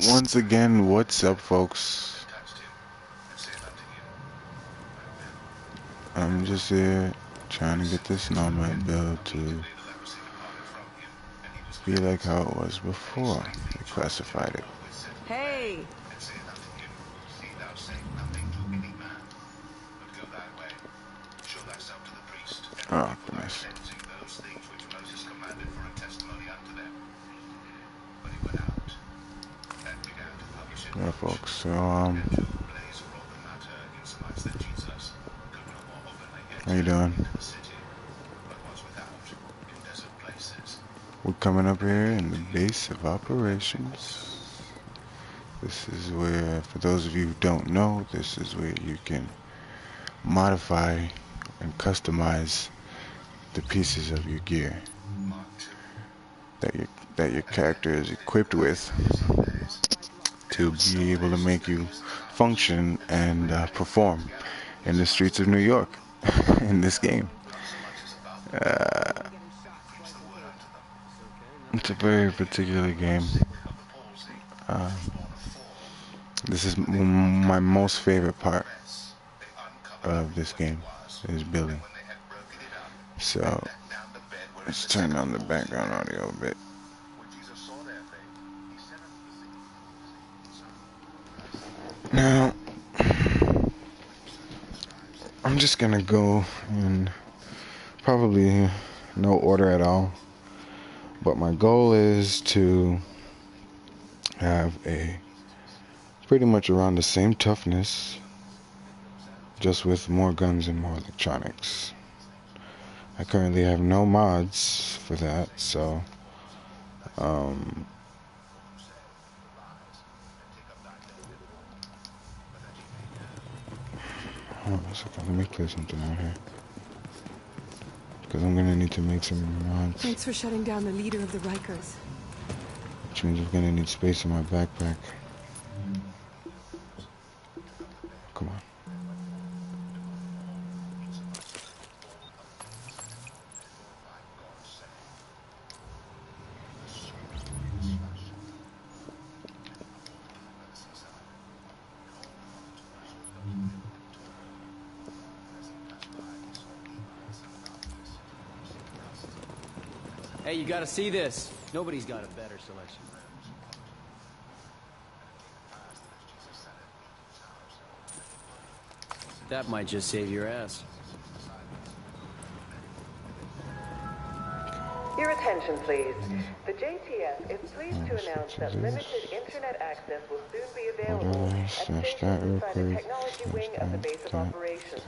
Once again, what's up, folks? I'm just here trying to get this nomad build to be like how it was before they classified it. Hey! Oh, goodness. Yeah, folks, so, how you doing? We're coming up here in the base of operations. This is where, for those of you who don't know, this is where you can modify and customize the pieces of your gear that your character is equipped with to be able to make you function and perform in the streets of New York in this game. It's a very particular game. This is my most favorite part of this game, is building. So let's turn on the background audio a bit. Now, I'm just gonna go in probably no order at all, but my goal is to have a pretty much around the same toughness, just with more guns and more electronics. I currently have no mods for that, so hold on a second, let me clear something out here, because I'm gonna need to make some mods, Thanks for shutting down the leader of the Rikers. which means I'm gonna need space in my backpack. Come on. Hey, you gotta see this. Nobody's got a better selection. That might just save your ass. Your attention, please. The JTF is pleased to announce that limited internet access will soon be available at stations inside the technology wing of the base of operations.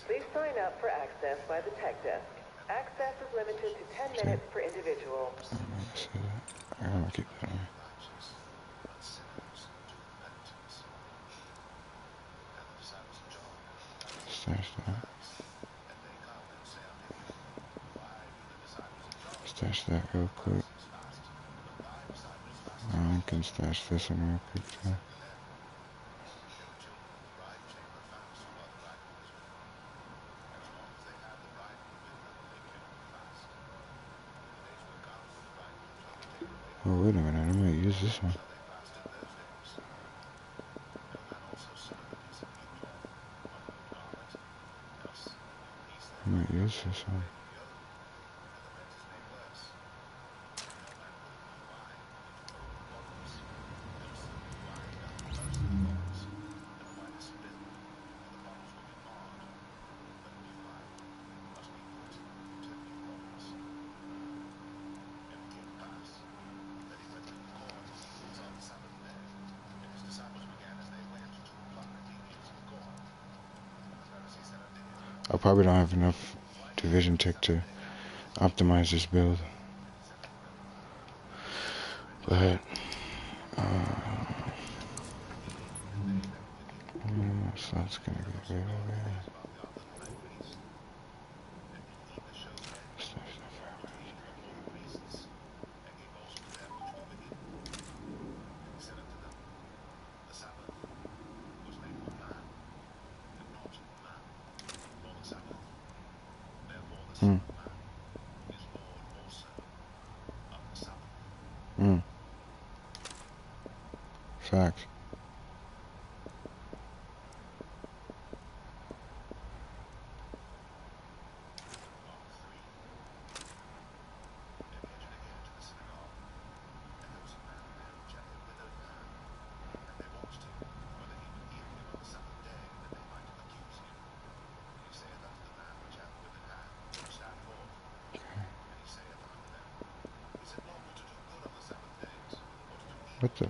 Please sign up for access by the tech desk. Access is limited to 10 minutes per individual. I'm gonna keep that on. Stash that. Stash that real quick. I can stash this in real quick too. Oh, wait a minute, I might use this one. I might use this one. I probably don't have enough division tech to optimize this build, but so that's gonna be right over here. Stash that fire. Hmm. Hmm. fact. What the?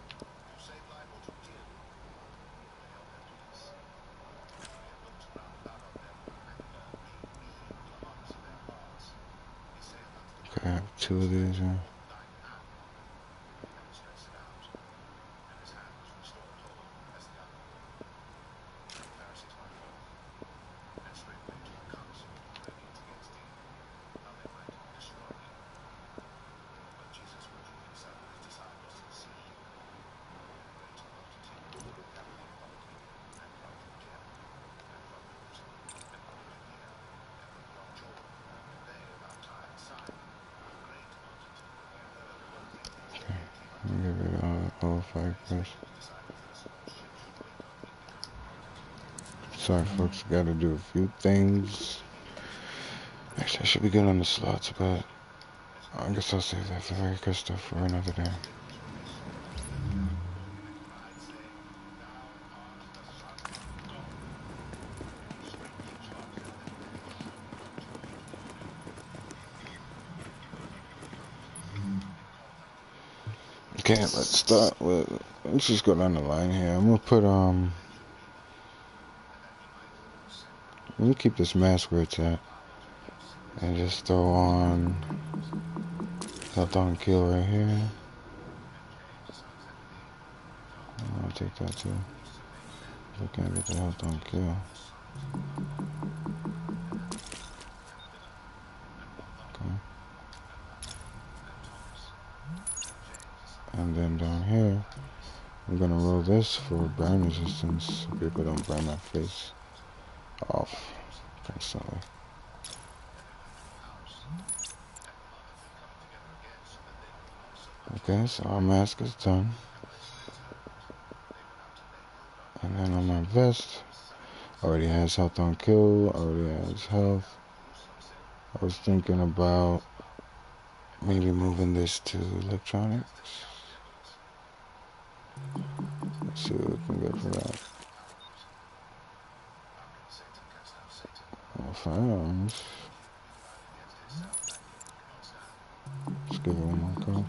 Okay, I have two of these. Give it all 5 first. Sorry, folks. Got to do a few things. Actually, I should be good on the slots, but I guess I'll save that for very good stuff for another day. Okay, let's start with. Let's just go down the line here. I'm gonna put Let me keep this mask where it's at, and just throw on health on kill right here. I'll take that too. I can't get the health on kill. Okay. And then down here, I'm gonna roll this for burn resistance so people don't burn my face off constantly. Okay, so our mask is done. And then on my vest, already has health on kill, already has health. I was thinking about maybe moving this to electronics. Let's see what we can get for that. Firearms. Let's give it one more go.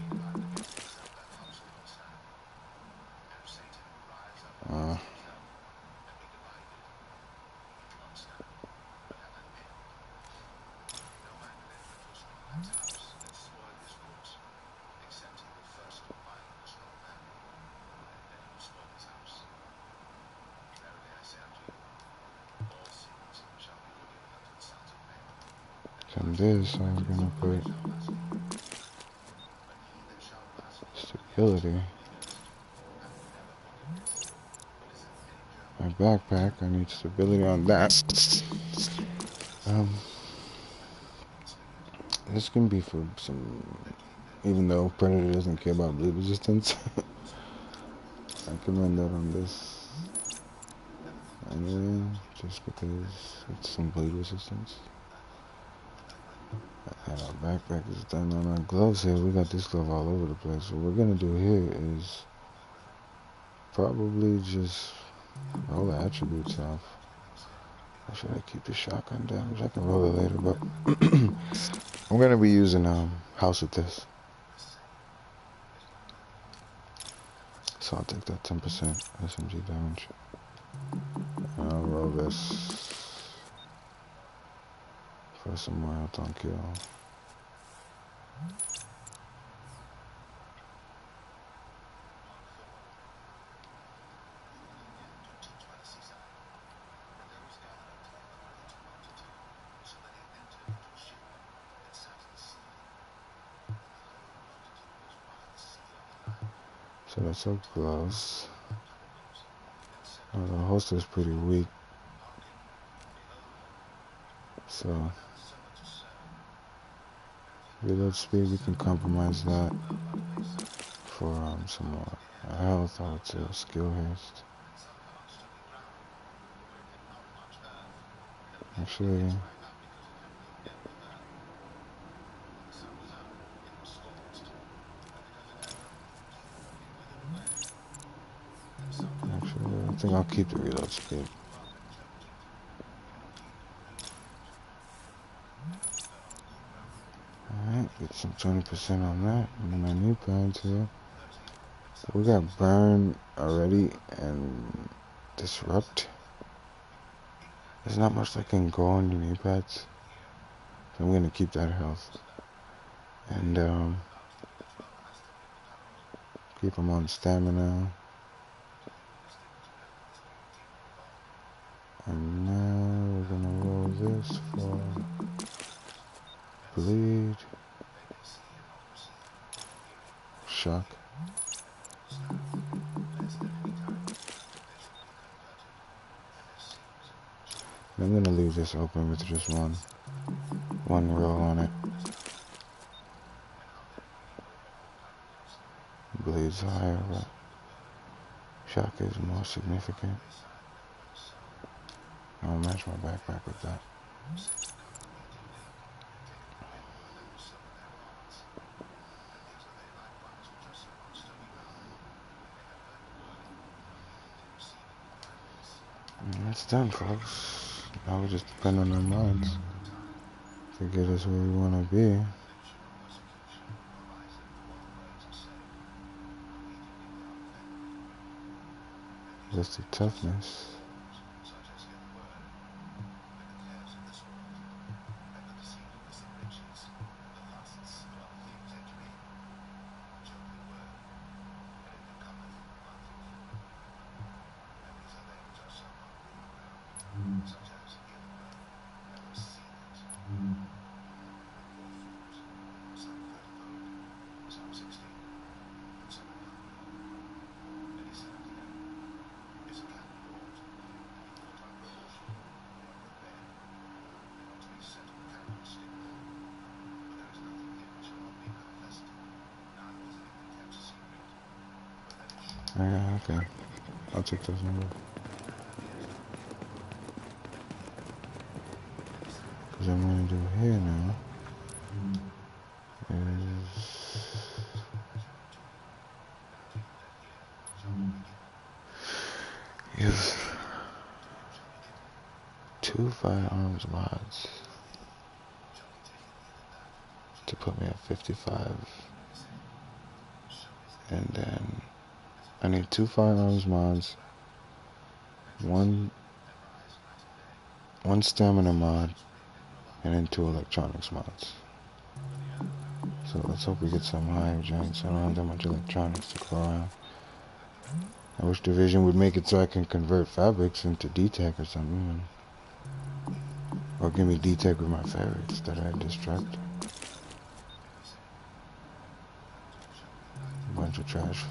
And this, I was gonna put stability. My backpack, I need stability on that. This can be for some, even though Predator doesn't care about bleed resistance, I can run that on this anyway, just because it's some bleed resistance. And our backpack is done. On our gloves here, we got this glove all over the place. What we're gonna do here is probably just roll the attributes off. Or should I keep the shotgun damage? I can roll it later, but I'm gonna be using house with this. So I'll take that 10% SMG damage. And I'll roll this for some more health on kill. So that's up close. The holster is pretty weak. So reload speed, we can compromise that for some more health. I would say skill haste. Actually, I think I'll keep the reload speed. Alright, get some 20% on that. And then my new pads here. We got burn already and disrupt. There's not much that can go on your knee pads. So I'm gonna keep that health. And keep them on stamina. And now we're gonna roll this for bleed. Shock. I'm gonna leave this open with just one roll on it. Bleeds higher, but shock is more significant. I'll match my backpack with that. And that's done, folks. Now we just depend on our minds to get us where we want to be. Just the toughness. Yeah, okay. I'll take those numbers. Because I'm going to do here now is 2 firearms mods to put me at 55. And then I need 2 firearms mods, one stamina mod, and then 2 electronics mods. So let's hope we get some higher joints. I don't have that much electronics to go around. I wish Division would make it so I can convert fabrics into D-Tech or something. Or give me D-Tech with my favorites that I destruct. A bunch of trash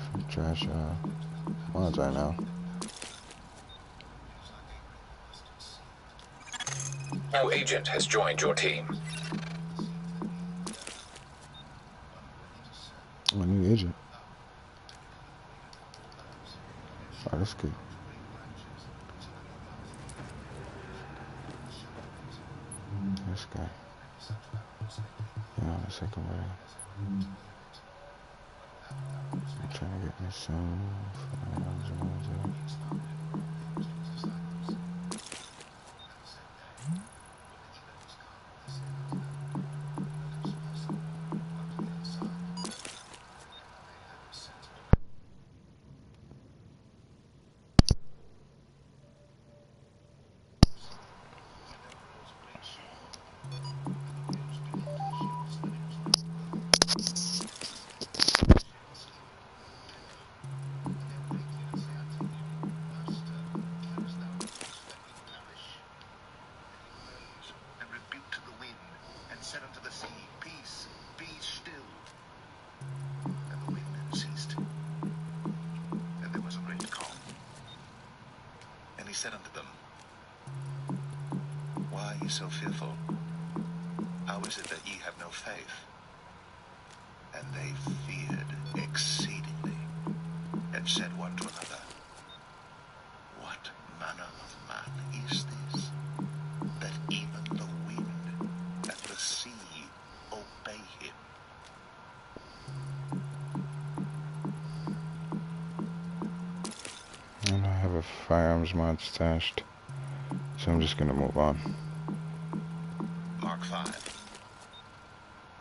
mods right now. New agent has joined your team. Oh, a new agent. Oh, that's good. This guy. Hang on a second, buddy. I'm trying to get me some firearms mods out. Said unto them, why are ye so fearful? How is it that ye have no faith? And they feared exceedingly. firearms mod stashed, so I'm just gonna move on. Mark 5.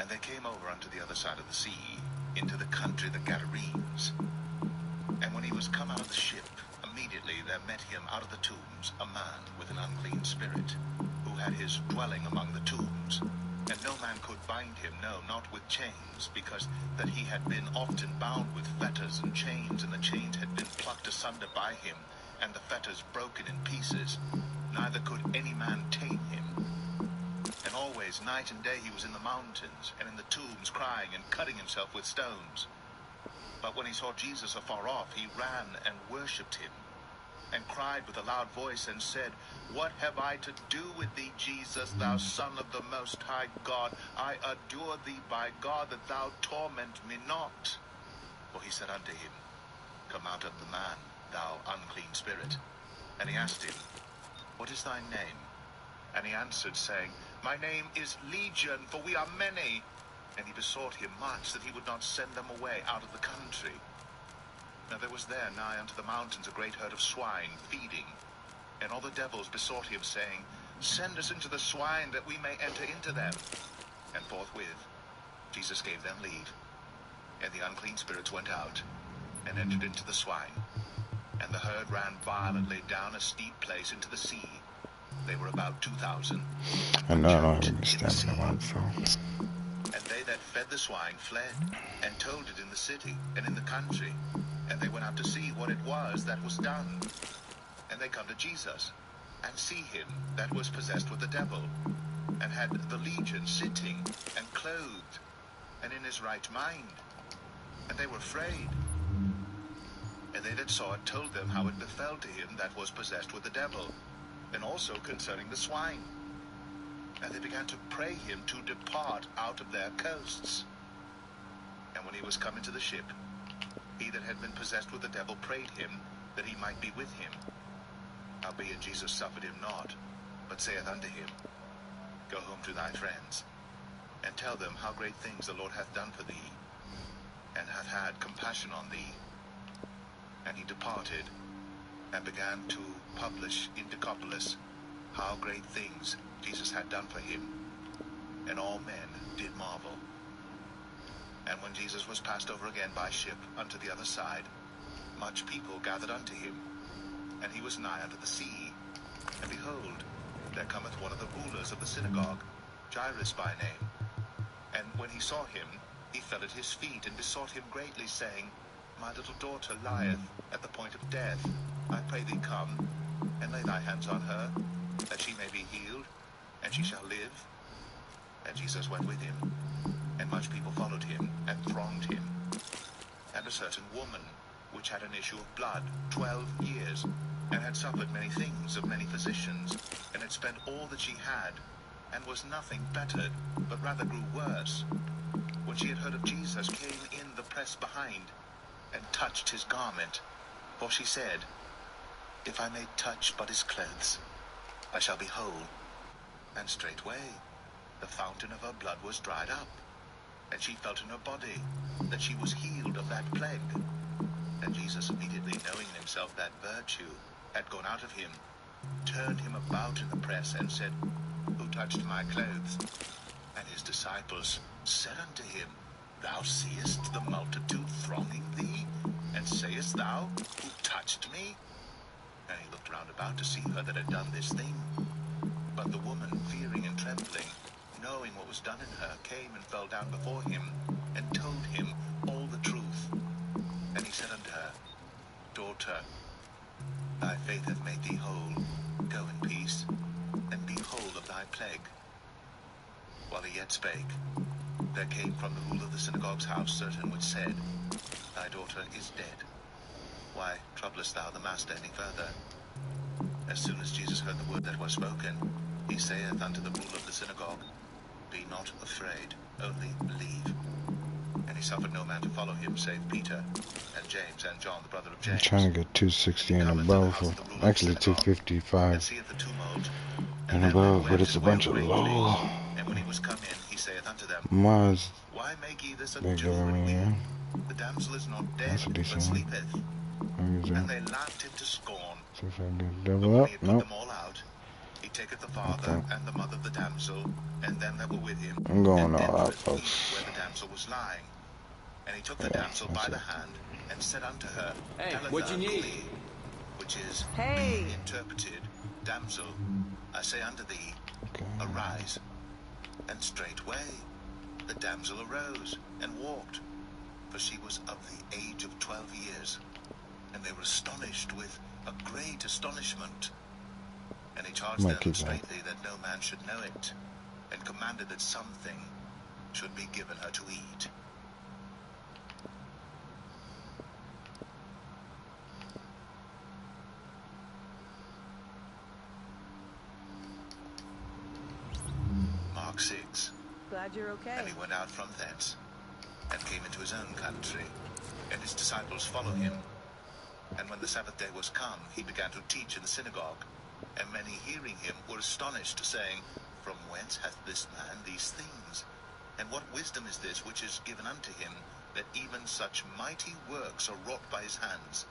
And they came over unto the other side of the sea, into the country of the Gadarenes. And when he was come out of the ship, immediately there met him out of the tombs a man with an unclean spirit, who had his dwelling among the tombs. And no man could bind him, no, not with chains, because that he had been often bound with fetters and chains, and the chains had been plucked asunder by him, and the fetters broken in pieces. Neither could any man tame him. And always, night and day, he was in the mountains, and in the tombs, crying and cutting himself with stones. But when he saw Jesus afar off, he ran and worshipped him, and cried with a loud voice, and said, What have I to do with thee, Jesus, thou Son of the Most High God? I adjure thee by God that thou torment me not. For he said unto him, Come out of the man, thou unclean spirit. And he asked him, What is thy name? And he answered, saying, My name is Legion, for we are many. And he besought him much that he would not send them away out of the country. Now there was there nigh unto the mountains a great herd of swine feeding. And all the devils besought him, saying, Send us into the swine, that we may enter into them. And forthwith Jesus gave them leave. And the unclean spirits went out, and entered into the swine. And the herd ran violently down a steep place into the sea. They were about 2,000. I know I don't have any stamina mod, so. And they that fed the swine fled, and told it in the city and in the country. And they went out to see what it was that was done. And they come to Jesus, and see him that was possessed with the devil, and had the legion sitting, and clothed, and in his right mind. And they were afraid. And they that saw it told them how it befell to him that was possessed with the devil, and also concerning the swine. And they began to pray him to depart out of their coasts. And when he was come into the ship, he that had been possessed with the devil prayed him that he might be with him. Howbeit Jesus suffered him not, but saith unto him, Go home to thy friends, and tell them how great things the Lord hath done for thee, and hath had compassion on thee. And he departed, and began to publish in Decapolis how great things Jesus had done for him. And all men did marvel. And when Jesus was passed over again by ship unto the other side, much people gathered unto him. And he was nigh unto the sea. And behold, there cometh one of the rulers of the synagogue, Jairus by name. And when he saw him, he fell at his feet, and besought him greatly, saying, My little daughter lieth at the point of death. I pray thee come, and lay thy hands on her, that she may be healed, and she shall live. And Jesus went with him, and much people followed him, and thronged him. And a certain woman, which had an issue of blood 12 years, and had suffered many things of many physicians, and had spent all that she had, and was nothing bettered, but rather grew worse, when she had heard of Jesus, came in the press behind, and touched his garment. For she said, If I may touch but his clothes, I shall be whole. And straightway the fountain of her blood was dried up, and she felt in her body that she was healed of that plague. And Jesus, immediately knowing in himself that virtue had gone out of him, turned him about in the press, and said, Who touched my clothes? And his disciples said unto him, Thou seest the multitude thronging thee, and sayest thou, Who touched me? And he looked round about to see her that had done this thing. But the woman, fearing and trembling, knowing what was done in her, came and fell down before him, and told him all the truth. And he said unto her, Daughter, thy faith hath made thee whole. Go in peace, and be whole of thy plague. While he yet spake, there came from the ruler of the synagogue's house certain which said, Thy daughter is dead. Why troublest thou the master any further? As soon as Jesus heard the word that was spoken, he saith unto the ruler of the synagogue, Be not afraid, only believe. And he suffered no man to follow him, save Peter, and James, and John, the brother of James. I'm trying to get 260 and above, or actually 255 and above, but it's a bunch of low And when he was come in, he saith unto them, mods Why make ye this they're ado giving and me weep? here. The damsel is not dead, That's a but decent one. sleepeth. And they laughed him to scorn. See if I can get But double when up. he had put Nope. them all out, he taketh the father and the mother of the damsel, and them that were with him, I'm going and all out, entered in folks. where the damsel was lying. And he took the Yeah, damsel that's by the it. hand, and said unto her, Hey, Talitha what you need? cumi, which is Hey. being interpreted, Damsel, I say unto thee, Okay. arise. And straightway the damsel arose and walked, for she was of the age of 12 years. And they were astonished with a great astonishment. And he charged Might them keep that. straitly that no man should know it, and commanded that something should be given her to eat. Mark 6. Glad you're okay. And he went out from thence, and came into his own country, and his disciples followed him. And when the Sabbath day was come, he began to teach in the synagogue. And many hearing him were astonished, saying, From whence hath this man these things? And what wisdom is this which is given unto him, that even such mighty works are wrought by his hands?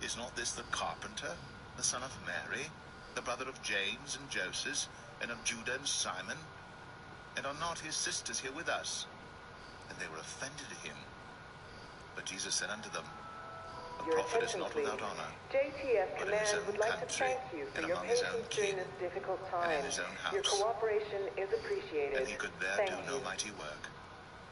Is not this the carpenter, the son of Mary, the brother of James and Joseph, and of Judah and Simon? And are not his sisters here with us? And they were offended at him. But Jesus said unto them, A Your prophet is attention, not please. without honor, JTF but in his Command own would like to country, thank you for and your among his own patience during kin, this difficult and in time. his own Your house. cooperation is appreciated. And he could there Thank do you. no mighty work,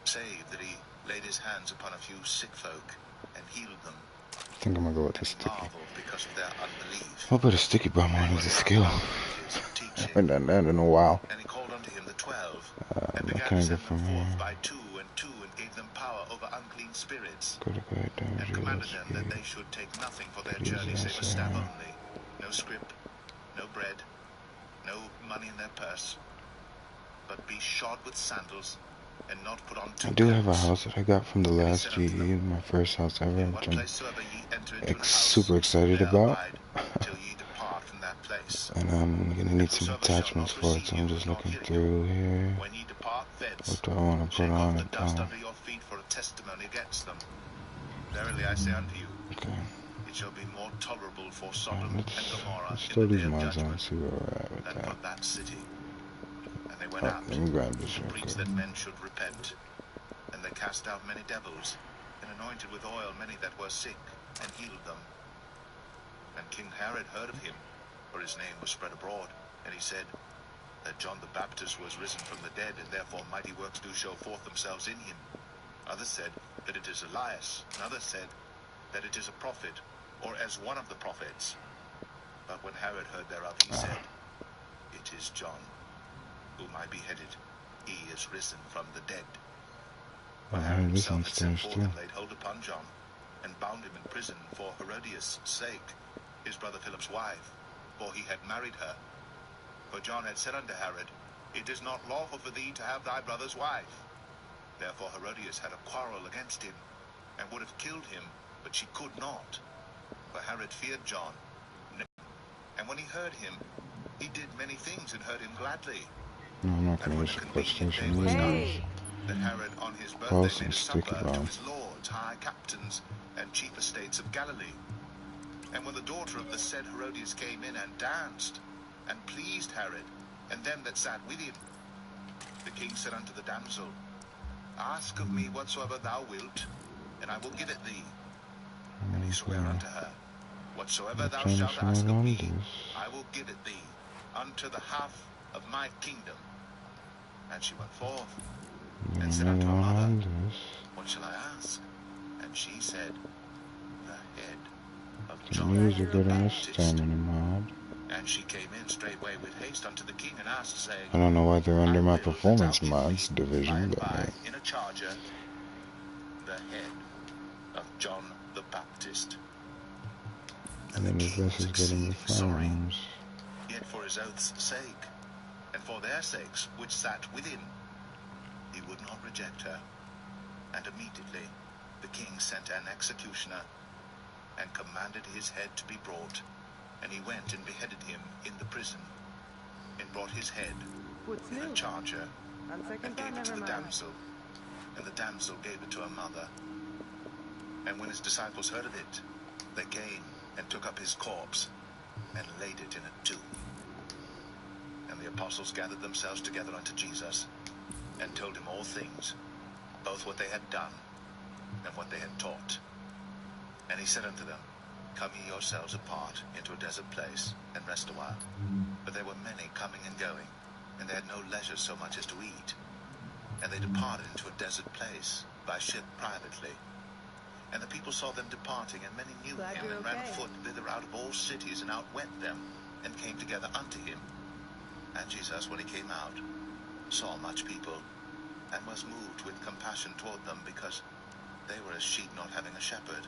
save that he laid his hands upon a few sick folk, and healed them. I think I'm gonna go with And the he sticky. marveled because of their unbelief. I'll put a sticky bomb on as a skill. His I teaching. haven't done that in a while. And he called unto him the 12, what and began can I to go send them from forth here? by two, and gave them power over unclean spirits, Critical hit damage, and commanded heal them that speed. they should take nothing for their Could use journey save a this, staff only, no scrip, no bread, no money in their purse, but be shod with sandals, and not put on two I do have a coats. house that I got from the And he last said GE, unto them, my first house ever, In which what I'm place soever ye enter into an house, super excited there about. abide till ye depart from that place. And I'm gonna need some Whosoever shall attachments not for it, receive so I'm you, just nor looking hear you, through here. when ye depart thence, What do I want to put shake off on the it dust though? under your feet for a testimony against them. Verily I say unto you, Okay. it shall be more tolerable for Alright, Sodom and Gomorrah let's in throw the these day of mods on and judgment see where we're at with than that. for that city. And they went Oh, out let me grab this to real preach quick. that men should repent. And they cast out many devils, and anointed with oil many that were sick, and healed them. And King Herod heard of him, for his name was spread abroad, and he said that John the Baptist was risen from the dead, and therefore mighty works do show forth themselves in him. Others said that it is Elias, and others said that it is a prophet, or as one of the prophets. But when Herod heard thereof, he said, It is John, whom I beheaded. He is risen from the dead. For Herod This himself one's had sent finished forth too. and laid hold upon John, and bound him in prison for Herodias' sake, his brother Philip's wife, for he had married her. For John had said unto Herod, It is not lawful for thee to have thy brother's wife. Therefore Herodias had a quarrel against him, and would have killed him, but she could not. For Herod feared John. And when he heard him, he did many things and heard him gladly. No, I'm not And gonna when use the the port convenient day station was done, Hey. that Herod on his Oh, birthday some made a sticky supper to bomb. his lords, high captains, and chief estates of Galilee. And when the daughter of the said Herodias came in and danced, and pleased Herod, and them that sat with him, the king said unto the damsel, Ask of me whatsoever thou wilt, and I will give it thee. And he sware unto her, Whatsoever thou shalt ask of me, I will give it thee, unto the half of my kingdom. And she went forth, and said unto her mother, What shall I ask? And she said, The head of The John knees are the getting a Baptist. stamina mod. And she came in straightway with haste unto the king, and asked, saying, I don't know why they're under I my will that thou performance give mods me division, by but and hey. by in a charger the head of John the Baptist. And And then the his king best was is getting the exceeding sorry, firearms. yet for his oath's sake, and for their sakes which sat within, he would not reject her. And immediately the king sent an executioner, and commanded his head to be brought. And he went and beheaded him in the prison, and brought his head What's in a new? charger, On second and thought, gave it to never the mind. damsel. And the damsel gave it to her mother. And when his disciples heard of it, they came and took up his corpse and laid it in a tomb. And the apostles gathered themselves together unto Jesus and told him all things, both what they had done and what they had taught. And he said unto them, Come ye yourselves apart into a desert place, and rest a while. But there were many coming and going, and they had no leisure so much as to eat. And they departed into a desert place, by ship privately. And the people saw them departing, and many knew Glad him, you're and ran okay. afoot thither out of all cities, and outwent them, and came together unto him. And Jesus, when he came out, saw much people, and was moved with compassion toward them, because they were as sheep not having a shepherd.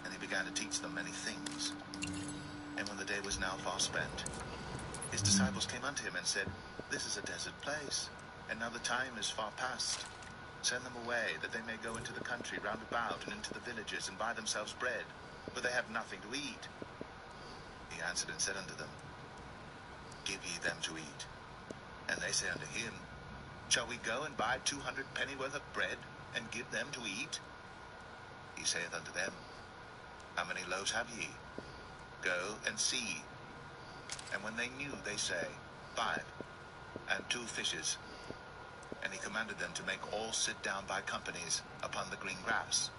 And he began to teach them many things. And when the day was now far spent, his disciples came unto him and said, This is a desert place, and now the time is far past. Send them away, that they may go into the country round about, and into the villages, and buy themselves bread, for they have nothing to eat. He answered and said unto them, Give ye them to eat. And they say unto him, Shall we go and buy 200 pennyworth of bread, and give them to eat? He saith unto them, How many loaves have ye? Go and see. And when they knew, they say, 5, and 2 fishes. And he commanded them to make all sit down by companies upon the green grass.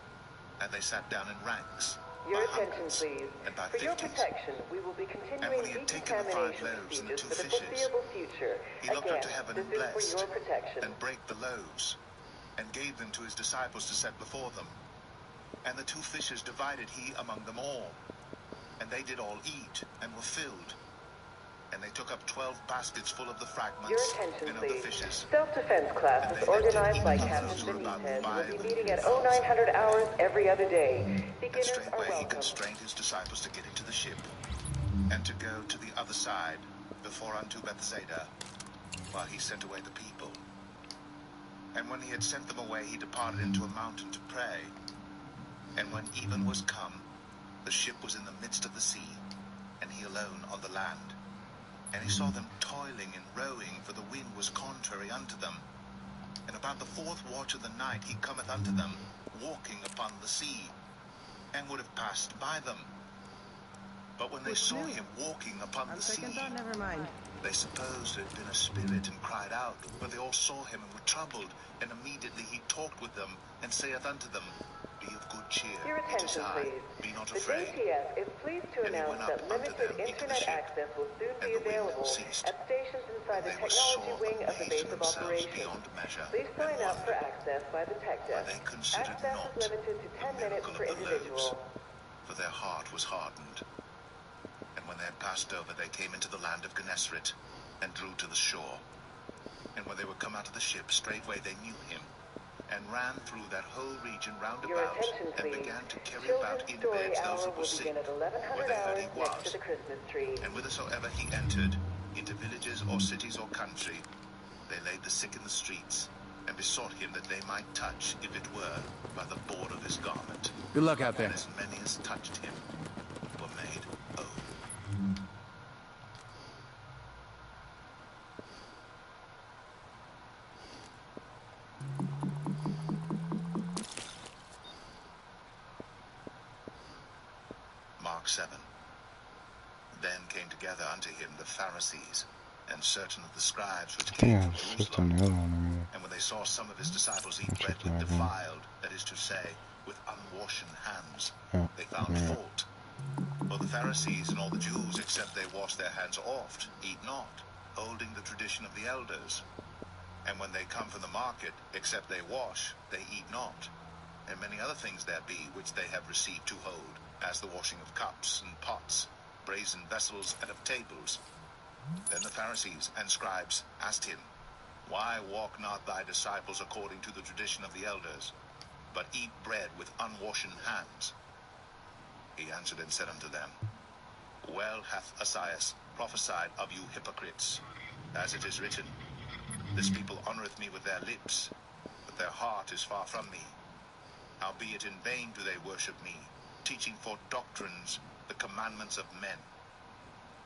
And they sat down in ranks, Your by attention, hundreds, please. and by For your 50s. protection, we will be And continuing when he had taken the 5 decontamination loaves and the procedures 2 for the fishes, foreseeable future. he looked Again, up to heaven this and is for blessed, your protection. and brake the loaves, and gave them to his disciples to set before them. And the 2 fishes divided he among them all. And they did all eat, and were filled. And they took up 12 baskets full of the fragments, Your attention, and of the please. fishes. Self-defense And classes they that did organized eat by of the Captain loaves were about Benitez will be meeting at 5,000. 0900 hours every other day. And Beginners are straightway he welcome. constrained his disciples to get into the ship, and to go to the other side, before unto Bethsaida, while he sent away the people. And when he had sent them away, he departed into a mountain to pray. And when even was come, the ship was in the midst of the sea, and he alone on the land. And he saw them toiling and rowing, for the wind was contrary unto them. And about the 4th watch of the night he cometh unto them, walking upon the sea, and would have passed by them. But when they saw him walking upon the sea, never mind. they supposed it had been a spirit, and cried out. But they all saw him, and were troubled. And immediately he talked with them, and saith unto them, Be of good cheer, Your it is attention, I, please. be not The afraid. JTF is pleased to And he announce went up that unto limited them into the internet ship, access will soon and be the wind available ceased. at stations inside And the they were technology sore wing of the amazed base in of themselves operations. beyond measure, Please and sign up for wondered, access by the tech why desk. they considered Access not is limited to the 10 minutes miracle per of the loaves, individual. for their heart was hardened. And when they had passed over, they came into the land of Gennesaret, and drew to the shore. And when they were come out of the ship, straightway they knew him, and ran through that whole region round Your about, attention, and please. began to carry about Children's in Story beds those Hour that were will sick, begin at where 1100 they heard hours he next to was. the Christmas tree. And whithersoever he entered, into villages or cities or country, they laid the sick in the streets, and besought him that they might touch, if it were, by the board of his garment. Good luck out there. And as many as touched him were made whole. Mark 7. Then came together unto him the Pharisees, and certain of the scribes which came Yeah, from it's just Jerusalem. another one. And when they saw some of his disciples eat That's bread what with I got. defiled, that is to say, with unwashen hands, Yeah, they found yeah. fault. For the Pharisees and all the Jews, except they wash their hands oft, eat not, holding the tradition of the elders. And when they come from the market, except they wash, they eat not. And many other things there be, which they have received to hold, as the washing of cups and pots, brazen vessels, and of tables. Then the Pharisees and scribes asked him, Why walk not thy disciples according to the tradition of the elders, but eat bread with unwashen hands? He answered and said unto them, Well hath Esaias prophesied of you hypocrites, as it is written, This people honoureth me with their lips, but their heart is far from me. Howbeit in vain do they worship me, teaching for doctrines the commandments of men.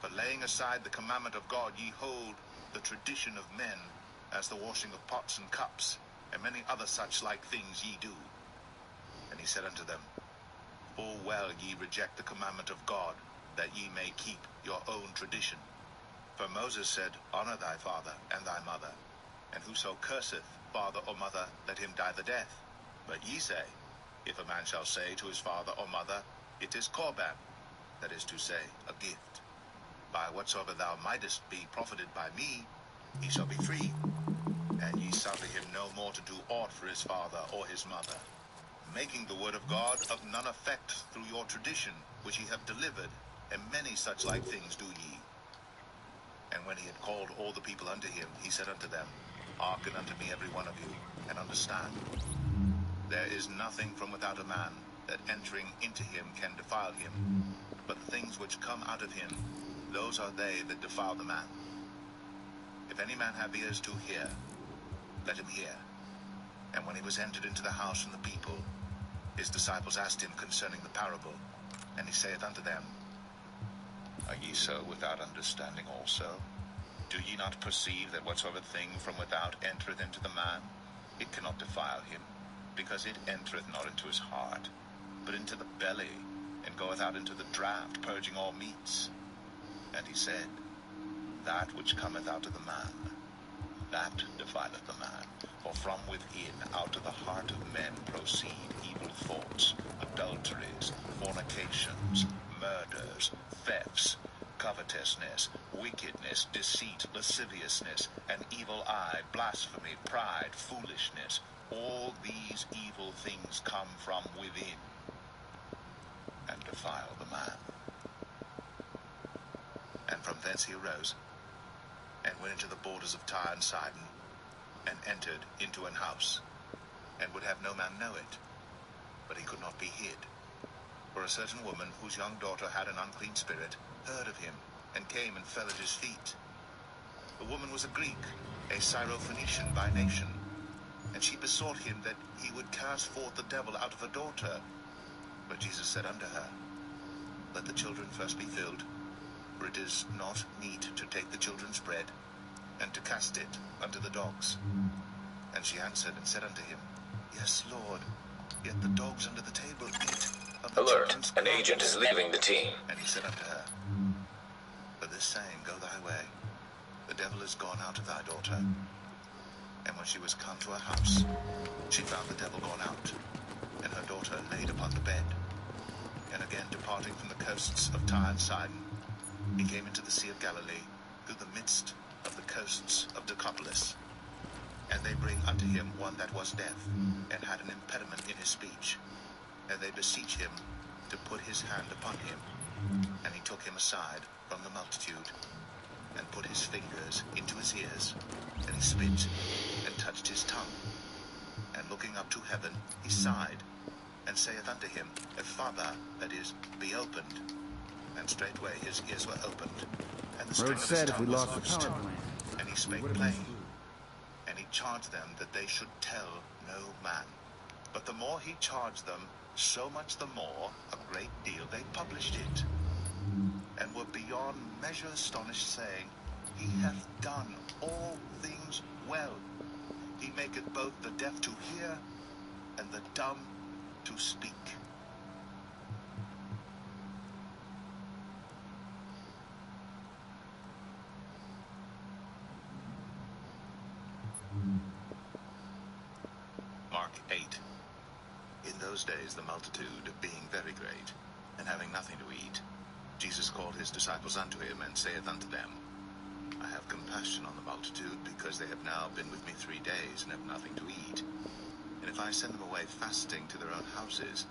For laying aside the commandment of God, ye hold the tradition of men, as the washing of pots and cups, and many other such like things ye do. And he said unto them, Full well ye reject the commandment of God, that ye may keep your own tradition. For Moses said, Honor thy father and thy mother, and whoso curseth father or mother, let him die the death. But ye say, If a man shall say to his father or mother, It is Korban, that is to say, a gift, by whatsoever thou mightest be profited by me, he shall be free. And ye suffer him no more to do aught for his father or his mother, making the word of God of none effect through your tradition, which ye have delivered, and many such like things do ye. And when he had called all the people unto him, he said unto them, Hearken unto me every one of you, and understand. There is nothing from without a man, that entering into him can defile him. But the things which come out of him, those are they that defile the man. If any man have ears to hear, let him hear. And when he was entered into the house from the people, his disciples asked him concerning the parable. And he saith unto them, Are ye so without understanding also? Do ye not perceive that whatsoever thing from without entereth into the man, it cannot defile him, because it entereth not into his heart, but into the belly, and goeth out into the draught, purging all meats? And he said, That which cometh out of the man, that defileth the man. For from within, out of the heart of men, proceed evil thoughts, adulteries, fornications, murders, thefts, covetousness, wickedness, deceit, lasciviousness, an evil eye, blasphemy, pride, foolishness. All these evil things come from within, and defile the man. And from thence he arose, and went into the borders of Tyre and Sidon, and entered into an house, and would have no man know it, but he could not be hid. For a certain woman, whose young daughter had an unclean spirit, heard of him, and came and fell at his feet. The woman was a Greek, a Syrophoenician by nation, and she besought him that he would cast forth the devil out of her daughter. But Jesus said unto her, Let the children first be filled, for it is not meet to take the children's bread, and to cast it unto the dogs. And she answered and said unto him, Yes, Lord, yet the dogs under the table eat of the Alert, children's an crumbs. agent is leaving the team. And he said unto her, For this saying, go thy way, the devil is gone out of thy daughter. And when she was come to her house, she found the devil gone out, and her daughter laid upon the bed. And again departing from the coasts of Tyre and Sidon, he came into the Sea of Galilee, through the midst of the coasts of Decapolis. And they bring unto him one that was deaf, and had an impediment in his speech. And they beseech him to put his hand upon him. And he took him aside from the multitude, and put his fingers into his ears, and he spit, and touched his tongue. And looking up to heaven, he sighed, and saith unto him, Ephphatha, that is, be opened. And straightway his ears were opened, and the string Roach of his said if we tongue was lost the loosed. power plant, And he we spake would have plain, been screwed. and he charged them that they should tell no man. But the more he charged them, so much the more, a great deal, they published it, and were beyond measure astonished, saying, He hath done all things well. He maketh both the deaf to hear, and the dumb to speak. Mark 8. In those days the multitude being very great, and having nothing to eat, Jesus called his disciples unto him, and saith unto them, I have compassion on the multitude, because they have now been with me 3 days, and have nothing to eat. And if I send them away fasting to their own houses,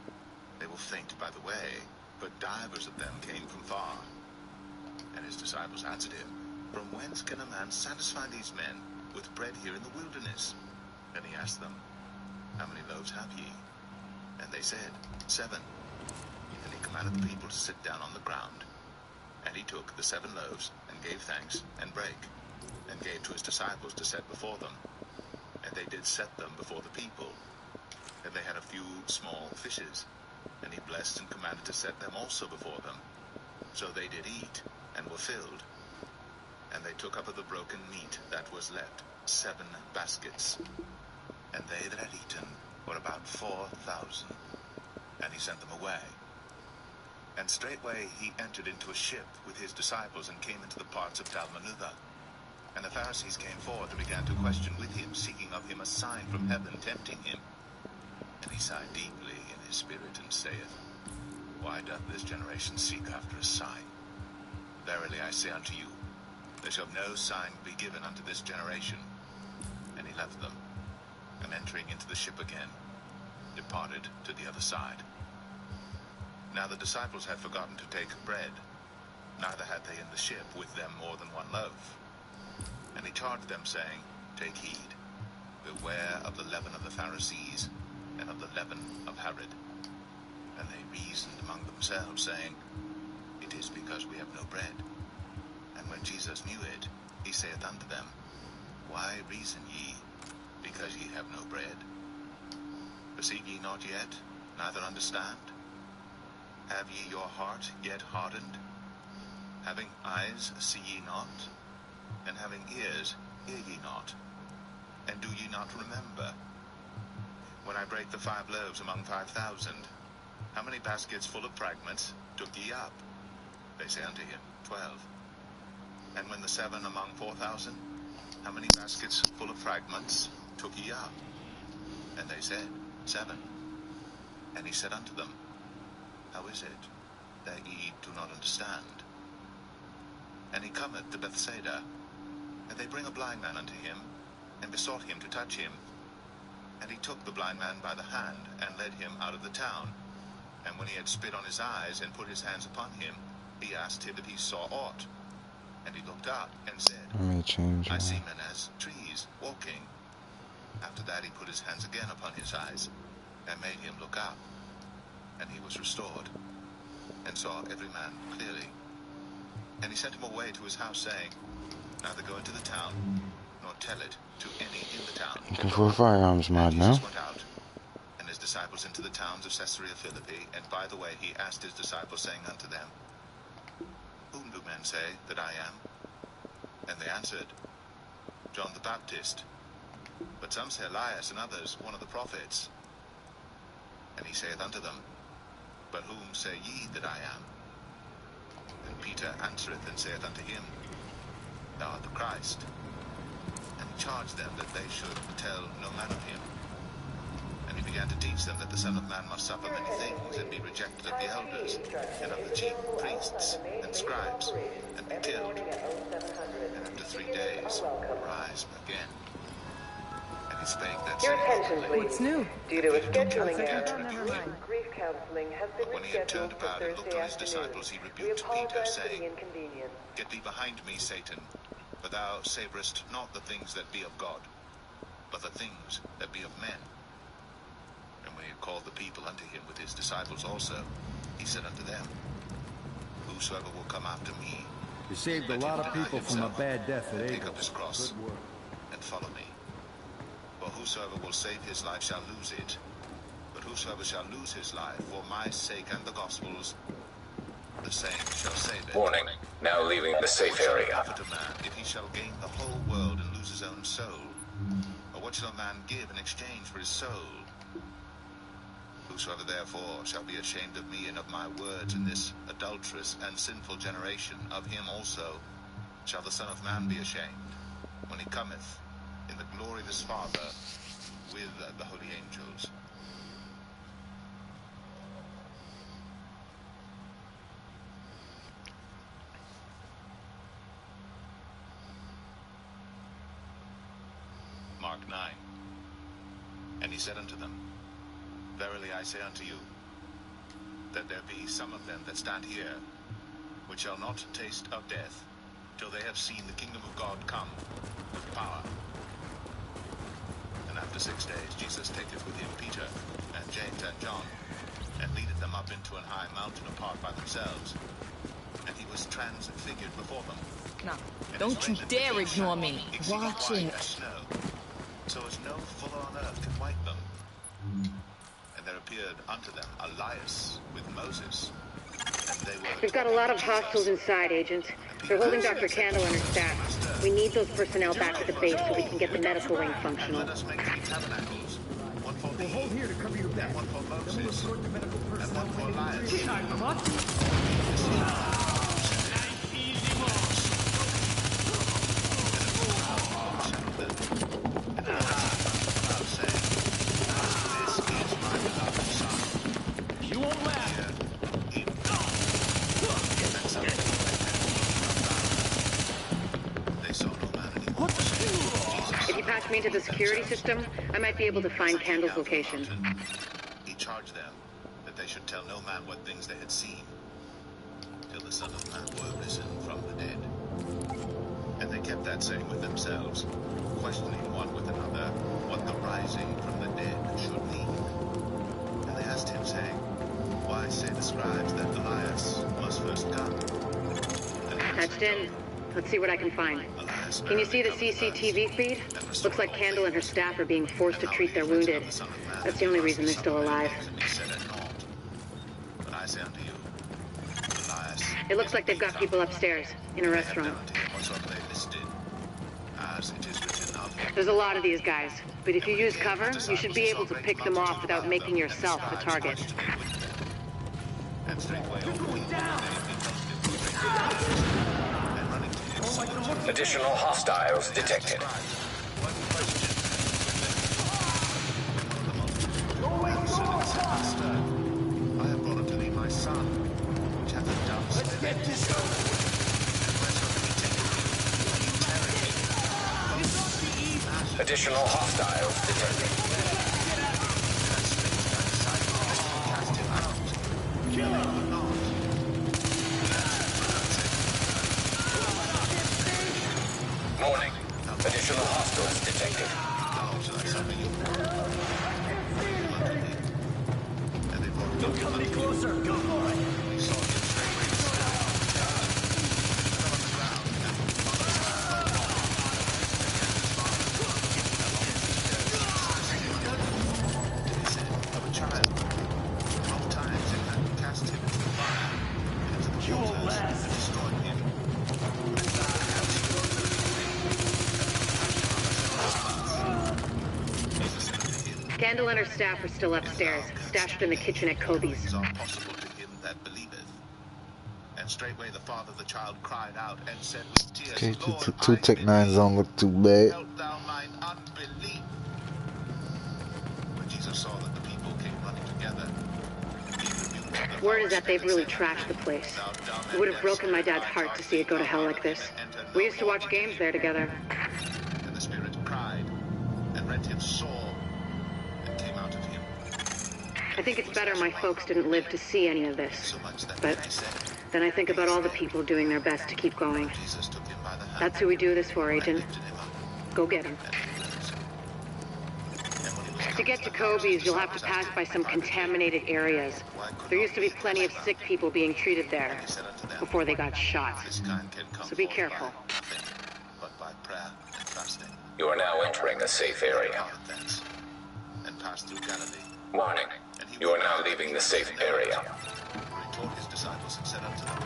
they will faint by the way, for divers of them came from far. And his disciples answered him, From whence can a man satisfy these men with bread here in the wilderness? And he asked them, How many loaves have ye? And they said, 7. And he commanded the people to sit down on the ground. And he took the 7 loaves, and gave thanks, and brake, and gave to his disciples to set before them. And they did set them before the people. And they had a few small fishes. And he blessed and commanded to set them also before them. So they did eat, and were filled. And they took up of the broken meat that was left 7 baskets. And they that had eaten were about 4,000. And he sent them away, And straightway he entered into a ship with his disciples and came into the parts of Dalmanutha. And the Pharisees came forth and began to question with him, seeking of him a sign from heaven, tempting him. And he sighed deeply in his spirit, and saith, Why doth this generation seek after a sign? Verily I say unto you, there shall no sign be given unto this generation. And he left them, and entering into the ship again, departed to the other side. Now the disciples had forgotten to take bread, neither had they in the ship with them more than one loaf. And he charged them, saying, Take heed, beware of the leaven of the Pharisees, and of the leaven of Herod. And they reasoned among themselves, saying, It is because we have no bread. And when Jesus knew it, he saith unto them, Why reason ye, because ye have no bread? Perceive ye not yet, neither understand? Have ye your heart yet hardened? Having eyes, see ye not? And having ears, hear ye not? And do ye not remember? When I brake the 5 loaves among 5,000, how many baskets full of fragments took ye up? They say unto him, 12. And when the 7 among 4,000, how many baskets full of fragments took ye up? And they said, 7. And he said unto them, How is it that ye do not understand? And he cometh to Bethsaida, and they bring a blind man unto him, and besought him to touch him. And he took the blind man by the hand, and led him out of the town. And when he had spit on his eyes, and put his hands upon him, he asked him if he saw aught. And he looked up, and said, I see men as trees, walking. After that he put his hands again upon his eyes, and made him look up. And he was restored, and saw every man clearly. And he sent him away to his house, saying, Neither go into the town, nor tell it to any in the town. Looking for a firearms mod now. Jesus went out, and his disciples into the towns of Caesarea Philippi, and by the way he asked his disciples, saying unto them, Whom do men say that I am? And they answered, John the Baptist, but some say Elias, and others one of the prophets. And he saith unto them, But whom say ye that I am? And Peter answereth and saith unto him, Thou art the Christ. And he charged them that they should tell no man of him. And he began to teach them that the Son of Man must suffer many things, and be rejected of the elders, and of the chief priests and scribes, and be killed, and after 3 days rise again. And he spake that Your saying attention, openly. please. What's new? Due to a scheduling Never error, mind. grief counseling has been When he had rescheduled turned for about and looked Thursday on his afternoon. disciples, he We rebuked Peter, apologize for the saying, inconvenience. Get thee behind me, Satan, for thou savorest not the things that be of God, but the things that be of men. And when he had called the people unto him with his disciples also, he said unto them, Whosoever will come after me, You saved a let lot him of deny people from a himself, bad death at and take up his Abel's. cross, Good work. and follow me. For whosoever will save his life shall lose it, but whosoever shall lose his life for my sake and the gospel's, the same shall save it. Warning, now leaving the safe What shall it area. profit a man if he shall gain the whole world and lose his own soul? Or what shall a man give in exchange for his soul? Whosoever therefore shall be ashamed of me and of my words in this adulterous and sinful generation, of him also shall the Son of Man be ashamed, when he cometh in the glory of his Father with the holy angels. Mark 9. And he said unto them, Verily I say unto you, that there be some of them that stand here, which shall not taste of death, till they have seen the kingdom of God come with power. And after 6 days Jesus taketh with him Peter, and James, and John, and leadeth them up into an high mountain apart by themselves. And he was transfigured before them. No, And don't his you raiment dare became ignore shine, me. exceeding Watch white it. as snow, so as no fuller on earth can white them. And there appeared unto them Elias with Moses. And they were We've got a lot of talking with hostiles Jesus. inside, Agent. They're holding Dr. Candle and her staff. We need those personnel back at the base so we can get the medical wing And functional. let us make 3 tabernacles, one for me. Hold here to cover your back. And one for Then we'll Moses. escort the medical And personnel one for to Elias. You won't laugh. They saw no man anymore. If you patch me into the security system, I might be able to find Candle's location. He charged them that they should tell no man what things they had seen till the Son of Man were risen from the dead. And they kept that saying with themselves, questioning one with another what the rising from the dead should mean. And they asked him, saying, why say the scribes that Elias must first come? And he Patched in. Let's see what I can find. Elias Can you see the barely covered CCTV feed? Looks like Candle and her staff are being forced to treat their wounded. That's the only reason they're still alive. But I say unto you, Elias, It looks like they've got people upstairs, in a restaurant. whatsoever they listed, as it is written of him. There's a lot of these guys, but if you use cover, you should be able to pick them off without making yourself a target. And straightway all the people and running to him, some of them Additional hostiles detected. one question. Master, I have brought unto thee my son, which hath a dumb spirit. Let's get this over. And wheresoever he taketh you, Additional hostiles detected. cast him out. Kill him not. Warning. Additional hostiles detected. How shall I suffer you? And they brought him Come any closer. Go for it. We saw him straightway snap, fell on the ground, and of a child. 12 times they had cast him into the fire, into the waters, and destroyed him. Candle and her staff are still upstairs, stashed in the kitchen at Kobe's. Things are possible to him that believeth. And straightway the father of the child cried out and said with tears, Okay, Lord, two I Tech 9s believe. don't look too bad. Help thou mine unbelief. When Jesus saw that the people came running together, he rebuked the Word is that powers they've and really said, trashed the place. Thou dumb It would and have broken deaf my dad's spirit, heart to see it go to hell like this. We used to watch games there together. And the spirit cried and rent him sore and came out of him. I think it's better my folks didn't live to see any of this. So much that But they said, then I think about all the people doing their best to keep going. Jesus took him by the hand That's who we do this for, and Agent. lifted him up. Go get him. And he rose. And when he was To come get to the house, Kobe's, his you'll have to disciples pass asked by him some privately, contaminated areas. why could There not used to be we plenty of cast him sick out? people being treated there And he said unto them, before they got shot. This kind can come So be forth careful. by nothing, but by prayer and fasting. You are now entering a safe area. Departed thence, and passed through Galilee. Warning. You are now leaving the safe area. For he taught his disciples and said unto them,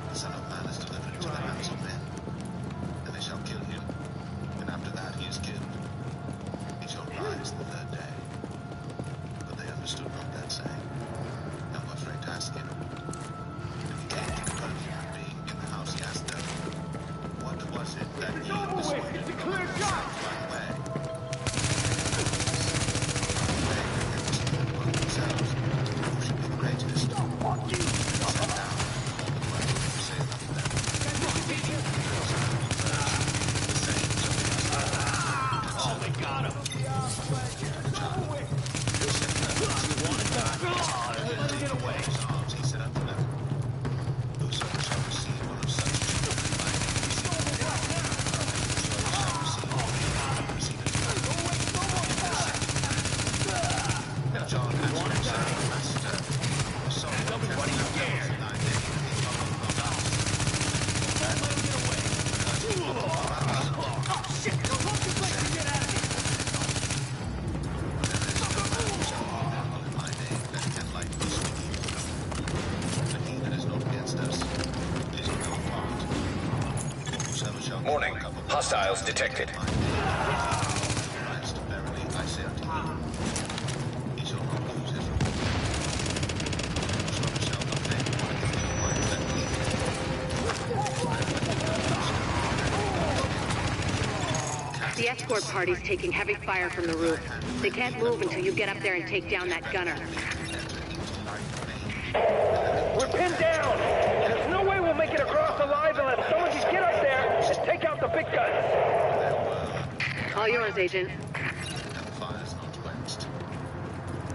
The Son of Man is delivered into the hands of men, and they shall kill him, and after that he is killed, he shall rise the third day. But they understood not that saying, and were afraid to ask him. And he came to Capernaum, and being in the house, he asked them, What was it that ye dissuaded from the shot by the way? Among themselves, who should be the greatest? And sat down, all the twelve, saying unto them, the same shall be done. Oh, they got him. Get away. He said unto them, Whosoever shall receive one of such children in my name, receive it. Whosoever shall receive it, and John answered and said, Master, so what cast thou devils in thy name, and they followed not us? In my name, that can lightly speak. But he that is not against us is of no part. For whosoever shall Warning. give a cup of Hostiles detected. Christ, verily I say unto you, escort party's taking heavy fire from the roof. They can't move until you get up there and take down that gunner. We're pinned down! There's no way we'll make it across alive unless someone can get up there and take out the big guns! All yours, Agent. And the fire's not quenched.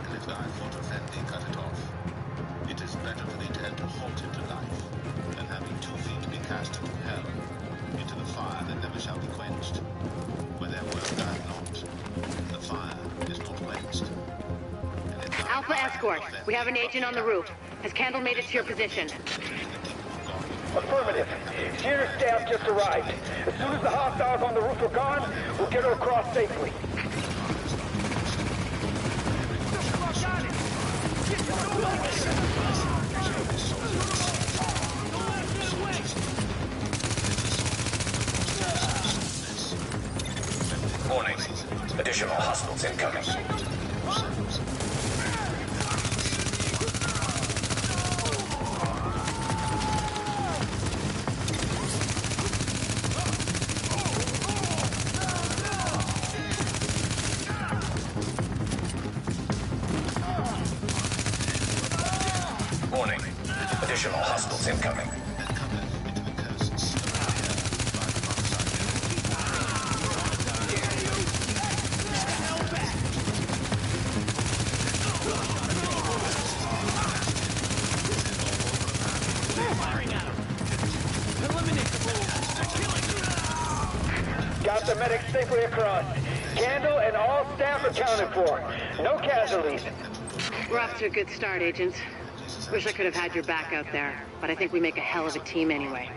And if thy foot offend thee, cut it off. It is better for thee to enter halted to life, than having 2 feet to be cast into hell, into the fire that never shall be quenched. Where their work died not, and the fire is not quenched. And if thine Alpha eye Escort, offend we have an thee, agent on the roof. Has Candle made it to your position? Affirmative. She and her staff just arrived. As soon as the hostiles on the roof are gone, we'll get her across safely. Warning. Additional hostiles incoming. Warning. Additional hostiles incoming. Got the medics safely across. Candle and all staff accounted for. No casualties. We're off to a good start, agents. Wish I could have had your back out there, but I think we make a hell of a team anyway.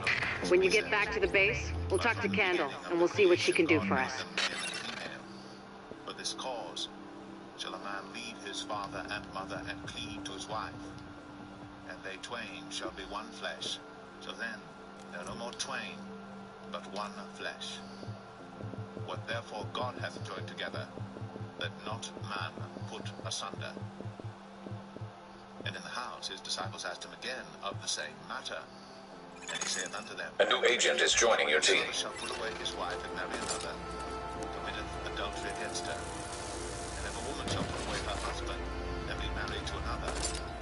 When you get back to the base, we'll talk to Candle, and we'll see what she can do for us. For this cause shall a man leave his father and mother and cleave to his wife, and they twain shall be one flesh. So then there are no more twain, but one flesh. What therefore God hath joined together, let not man put asunder. And in the house his disciples asked him again of the same matter. And he saith unto them, A new agent is joining your team. Whosoever shall put away his wife and marry another, committeth adultery against her. And if a woman shall put away her husband and be married to another,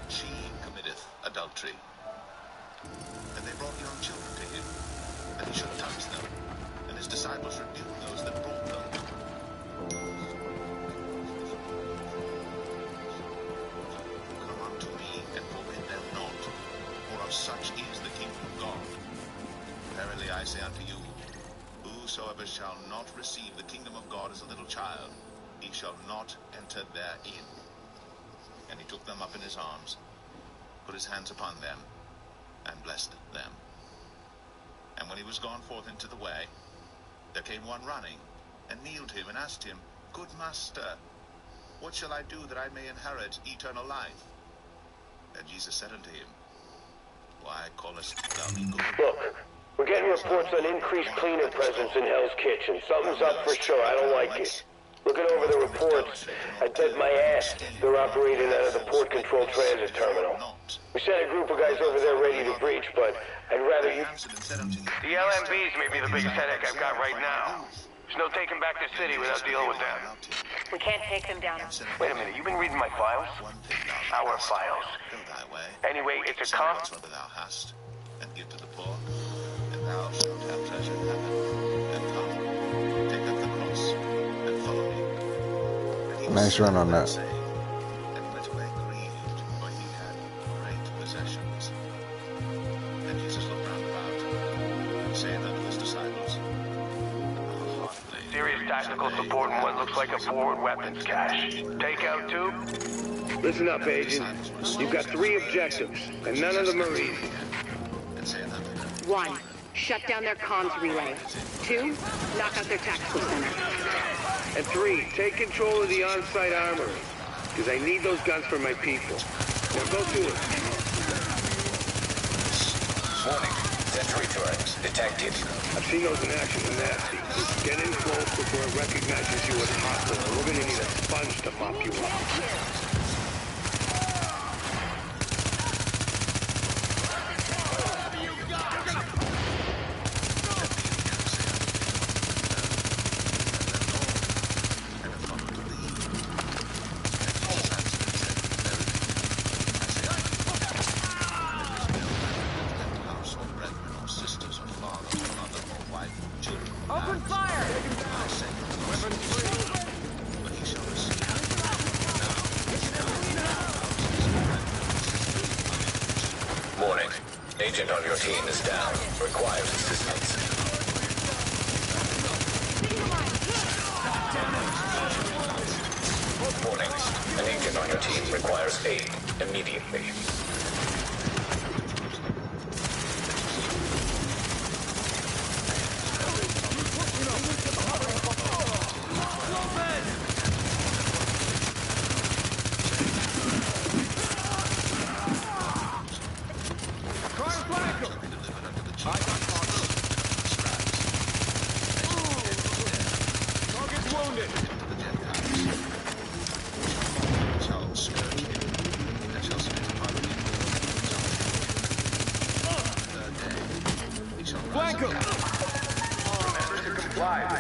she committeth adultery. And they brought young children to him, that he should touch them. And his disciples rebuked those that brought them. Come unto me, and forbid them not, for of such is the kingdom of God. Verily I say unto you, whosoever shall not receive the kingdom of God as a little child, he shall not enter therein. And he took them up in his arms, put his hands upon them, and blessed them. And when he was gone forth into the way, there came one running, and kneeled him, and asked him, Good master, what shall I do that I may inherit eternal life? And Jesus said unto him, Why callest thou me good? Look, we're getting reports on increased cleaner presence in Hell's Kitchen. Something's up for sure. I don't like it. Looking over the reports, I bet my ass they're operating out of the port control transit terminal. We sent a group of guys over there ready to breach, but I'd rather you... The LMBs may be the biggest headache I've got right now. There's no taking back the city without dealing with them. We can't take them down. Wait a minute, you've been reading my files? Our files. Anyway, it's a con... Whatsoever thou hast, and give to the poor, and thou shalt have treasure in heaven. And come, take up the cross, and follow me. And he Nice run on that. saying, and he went away grieved, for he had great possessions. Then Jesus looked round about, and saith unto his disciples, Serious tactical support in what looks like a forward weapons cache. Takeout too? Listen up, Agent. You've got 3 objectives, and none of them are easy. 1, shut down their comms relay. 2, knock out their tactical center. And 3, take control of the on-site armory, because I need those guns for my people. Now go to it. Warning. Sentry turrets detected. I've seen those in action in nasty. Get in close before it recognizes you as hostile, or we're gonna need a sponge to mop you up. agent on your team is down. Requires assistance. Warning. An agent on your team requires aid immediately.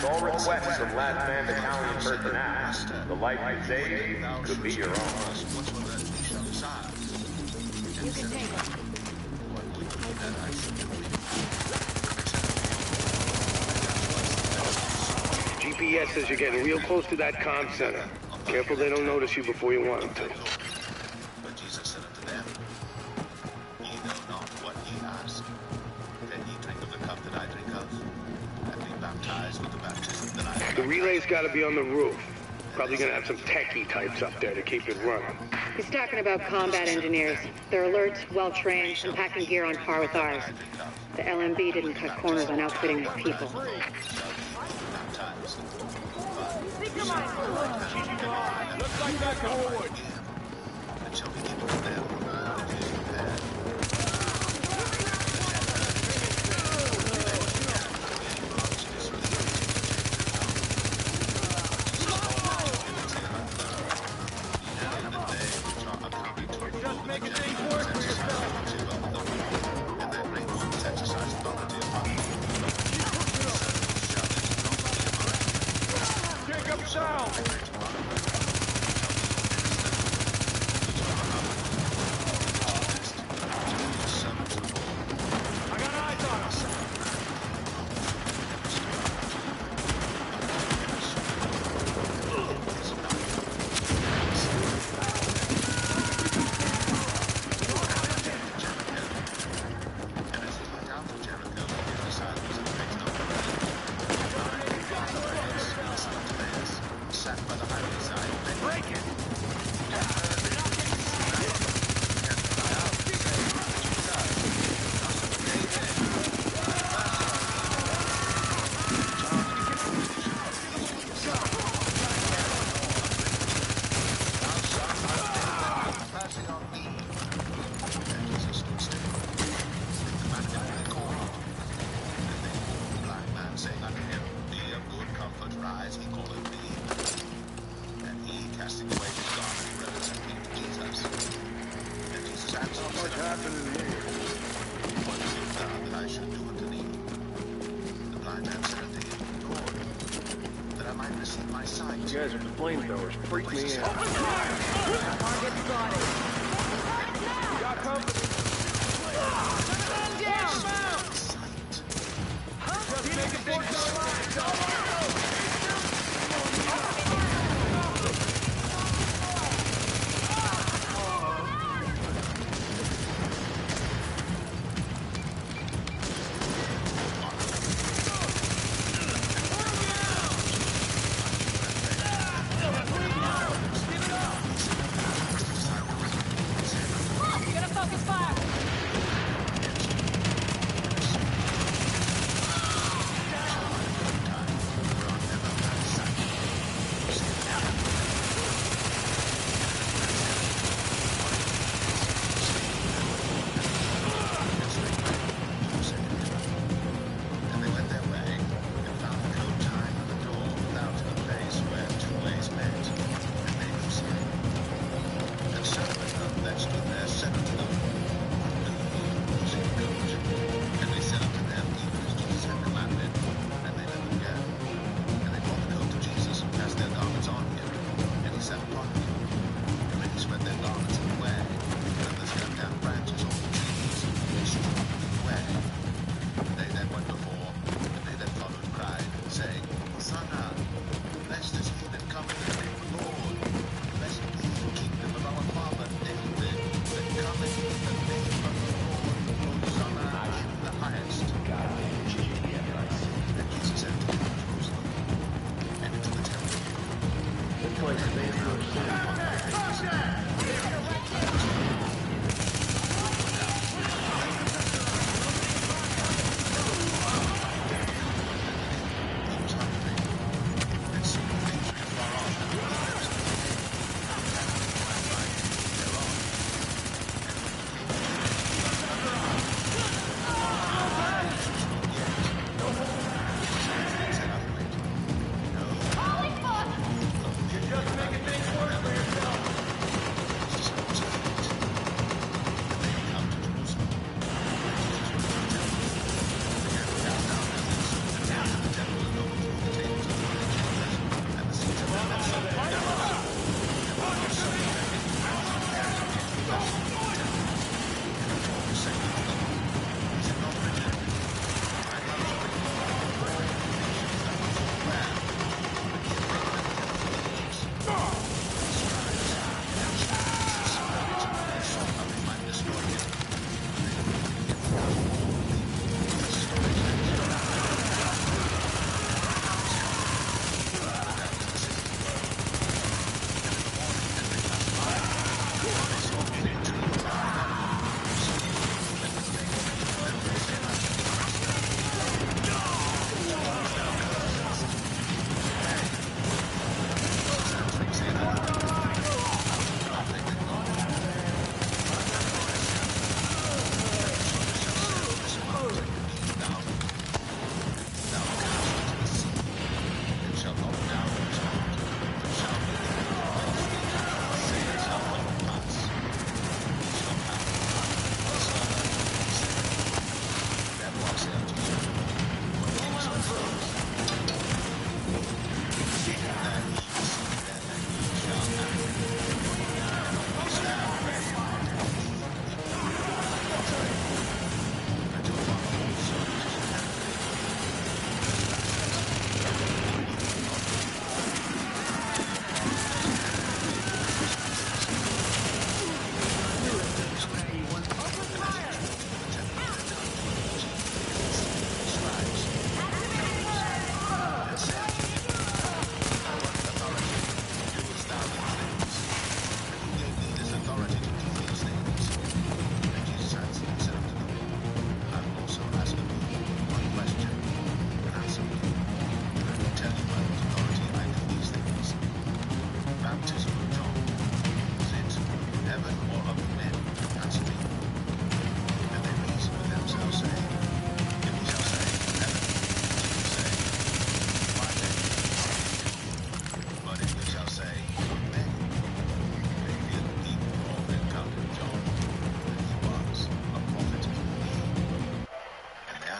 All requests from last man battalion personnel. The life you saved could be your own. You can take it. GPS says you're getting real close to that comm center. Careful they don't notice you before you want them to. But Jesus said unto them, Ye know not what ye ask. Can ye drink of the cup that I drink of? And be baptized with the baptism that I The relay's gotta be on the roof. Probably gonna have some techie types up there to keep it running. He's talking about combat engineers. They're alert, well-trained, and packing gear on par with ours. The LMB didn't cut corners on outfitting their people. Looks like back forward. And shall be given to them that is prepared. Just making things work for yourself. And their grateful to exercise authority upon you. Kick up sound. I got eyes on us. You guys are the flamethrowers. Freak me out. Target spotted. Got company. Just making things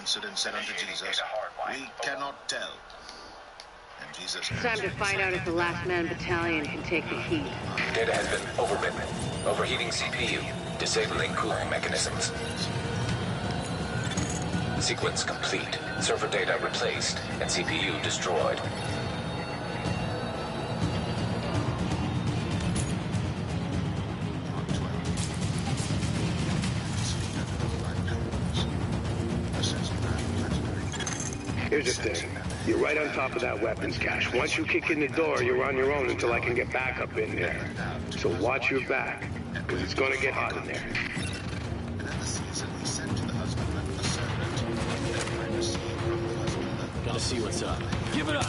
answered and said unto Jesus, We cannot tell. And Jesus It's time to find out if the Last Man Battalion can take the heat. Data has been overwritten. Overheating CPU. Disabling cooling mechanisms. Sequence complete. Server data replaced and CPU destroyed. Here's the thing. You're right on top of that weapons cache. Once you kick in the door, you're on your own until I can get back up in there. So watch your back, because it's gonna get hot in there. Gotta see what's up. Give it up!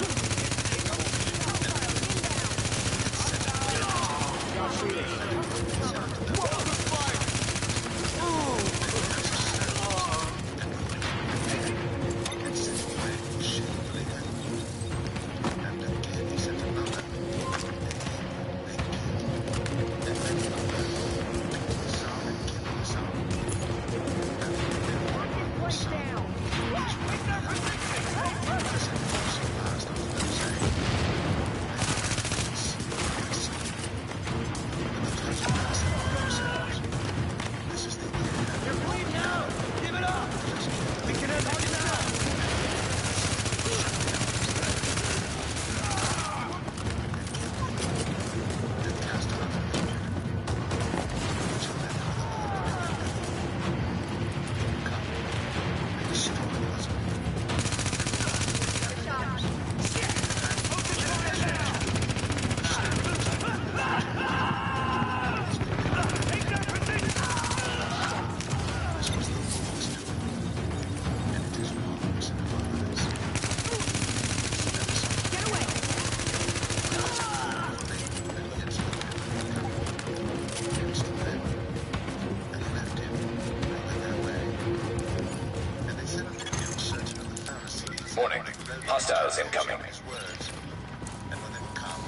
Warning. Hostiles incoming. And when they come,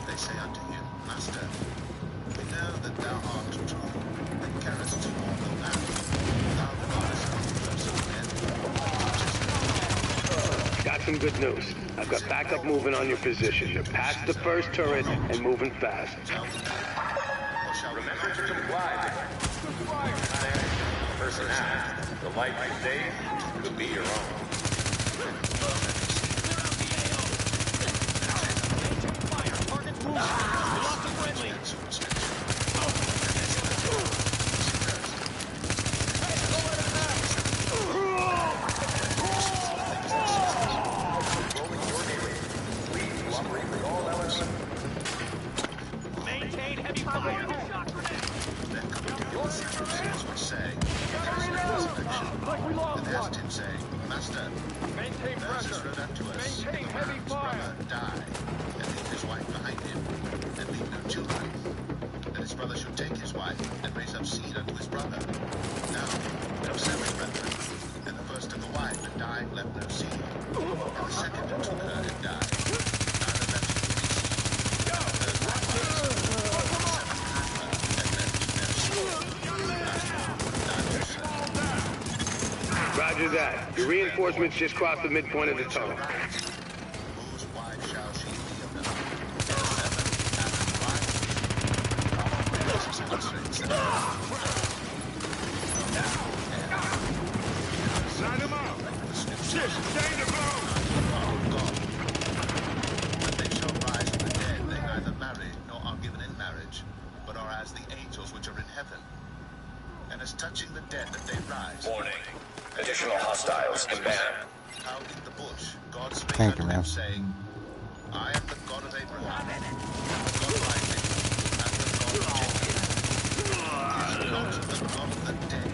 they say unto him, Master, we know that thou art true, and carest all the land. Thou goddess of the first of men. Got some good news. I've got backup moving on your position. They're past the first turret and moving fast. Remember to comply. Personnel, the life you save could be your own. Maintain heavy fire. We asked him, saying, Master, Maintain pressure. rode unto us, Maintain heavy fire. die, and leave his wife behind him, and leave no children, that his brother should take his wife, and raise up seed unto his brother. Now, no seven brethren, and the first of the wife that died left no seed, and the second that took her and died, neither left him any seed. And the third likewise, and left no seed. Roger that. Your reinforcements just crossed the midpoint of the tunnel. Whose wife shall she be of them? Sign him out. Shit, stay the blow. When they shall rise from the dead, they neither marry nor are given in marriage, but are as the angels which are in heaven. And as touching the dead that they rise. Warning. Additional hostiles inbound. How in the bush God spake Thank you, unto man. him, saying, I am the God of Abraham, and the God of Isaac, and the God of Jacob. Is not the God of the dead,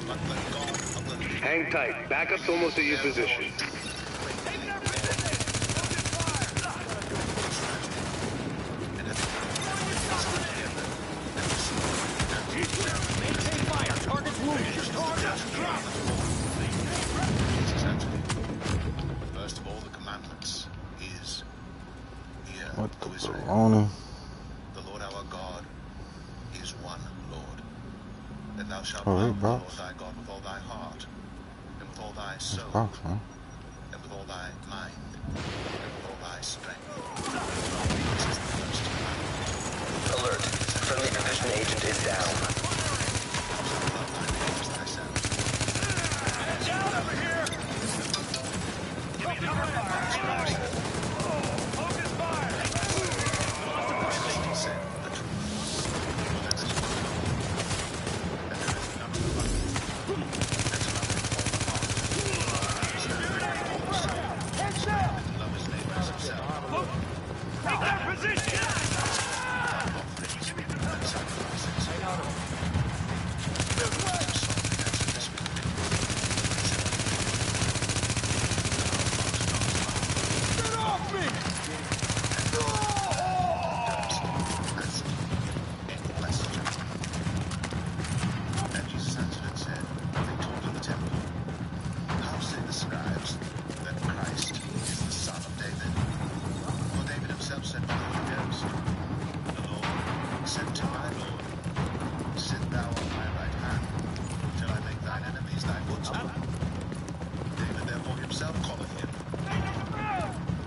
but the God of the living. Hang tight. Backup's almost at your position. Maintain fire. Target's wounded. Target's dropped. The first of all the commandments is, Hear, What the O Israel, baloney? the Lord our God is one Lord. And thou shalt Oh, love hey, the bro. Lord thy God with all thy heart, and with all thy soul, Box, huh? and with all thy mind, and with all thy strength. This is the first commandment. Alert. Friendly division agent is down. Love thy neighbors thyself. Down over here! Focus fire! Said the truth. For there is one Lord, and there is none other. And to love with all the heart, stand with all the soul, and to love his neighbor as himself. Take that position! Offerings and sacrifices. Never was a song answered this building. Get off me! And Jesus answered and said, they taught in the temple, how say the scribes that Christ is the son of David? For David himself said by the Holy Ghost, the Lord said to my Lord, sit thou on my right hand, till I make thine enemies thy footstool. David therefore himself calleth him.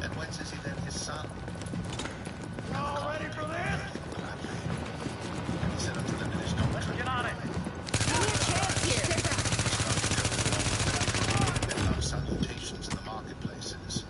And whence is he then his son? Y'all ready for this? And he said unto them in his doctrine, Get on it! and have salutations in the marketplaces,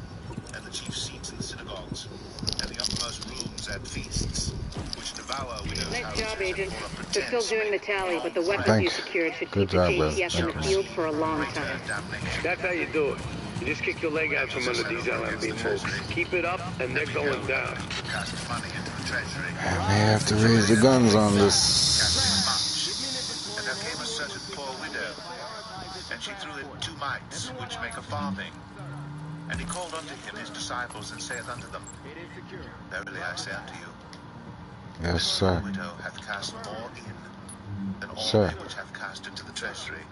and the chief seats in the synagogues, and the uppermost rooms at feasts, which devour widows' Nice houses, job, and agent. pour up the They're still tents, doing the make tally, but the long weapons bread. you Thanks. secured should Good keep the job, bro. JTF in Thank the you. field for a long Greater time. damnation. That's how you do it. You just kick your leg out from under these LMB mooks. Keep it up, and they're going down. Cast money into the treasury. I may have to raise the guns on this. Casting much. And there came a certain poor widow, and she threw in 2 mites, which make a farthing. And he called unto him his disciples, and saith unto them, Verily I say unto you, Yes, this sir. widow hath cast more in than all Sir. they which have cast into the treasury.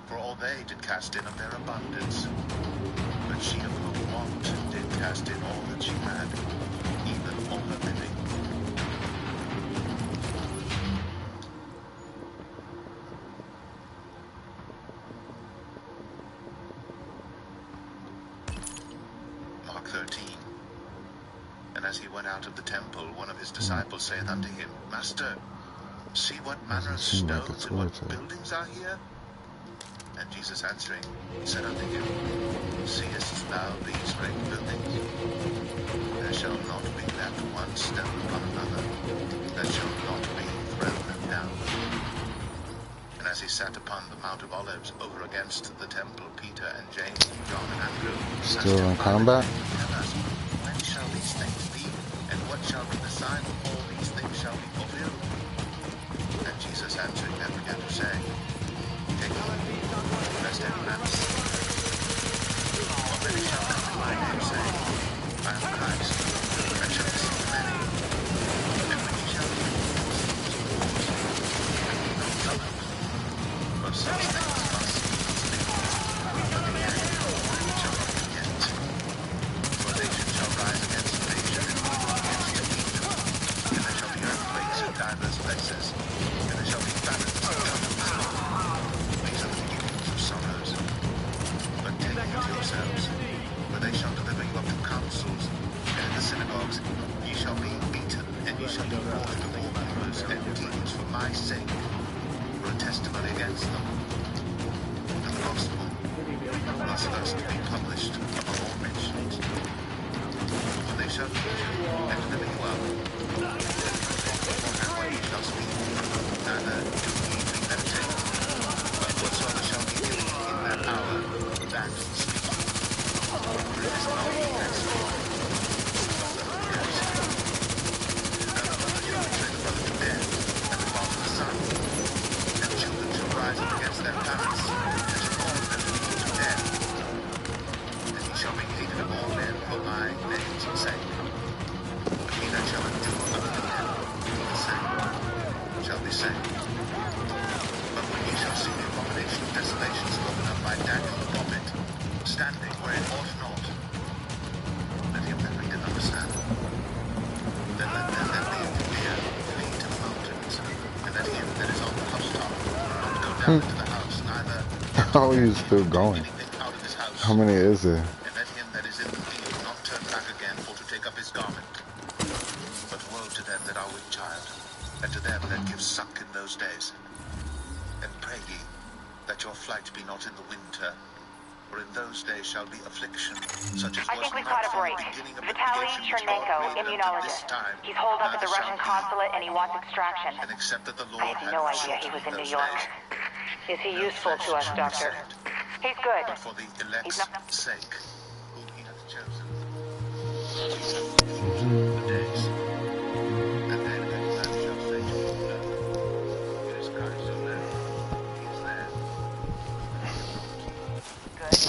For all they did cast in of their abundance, but she of whom want did cast in all that she had, even all her living. Mark 13. And as he went out of the temple, one of his disciples saith unto him, Master, see what manner of seem like stones it's and what worth it. buildings are here? And Jesus answering said unto him, Seest thou these great buildings? There shall not be left one stone upon another, that shall not be thrown down. And as he sat upon the Mount of Olives over against the temple, Peter and James and John and Andrew Still asked him in privately, combat? Tell us, when shall these things be? And what shall be the sign of all these things shall be fulfilled? And Jesus answering them began to say, Take heed, lest any man deceive you. For many shall come in my name, saying, I am Christ, and shall deceive many. And when ye shall hear wars, believe not trouble. For such things must needs be, but the end shall not be yet. For nation shall rise against nation, and kingdom against kingdom. And there shall be earthquakes in divers places, and there shall be famines and troubles. These are the beginnings of sorrows. But take heed to yourselves, for they shall deliver you up to councils, and in the synagogues ye shall be beaten, and ye shall be brought before rulers and kings for my sake, for a testimony against them. And the gospel must first be published among all nations. When they shall beat you and deliver you up, tell you beforehand what ye shall speak, neither do ye premeditate. But whatsoever shall be given in that hour, that speak. For it is not ye that speak, but the Holy Ghost. And the brother shall betray the brother to death, and the father the son. And children shall rise up against their parents, and shall cause them to death. And ye shall be hated of all men for my name's sake. But he that shall endure unto the end, the same shall be saved. But when ye shall see the abomination of desolation spoken of by Daniel the prophet, standing where it ought not, let him that readeth understand. Then let them that be in Judea flee to the mountains, and let him that is on the housetop not go down into the house, neither Oh, he's still going. How many is there? And let him that is in the field not turn back again for to take up his garment. But woe to them that are with child, and to them that give suck in those days. And pray ye that your flight be not in the winter, for in those days shall be affliction, such as I think we've caught a break. Vitaly Chernenko, immunologist. He's holed up at the Russian consulate and he wants extraction. And except that the Lord I had no idea he was in New York. Is he useful to us, Doctor? He's good. But for the elect's sake, whom he hath chosen. The days. And then when man shall say to him, no, it is Christ so now. He is there. Good.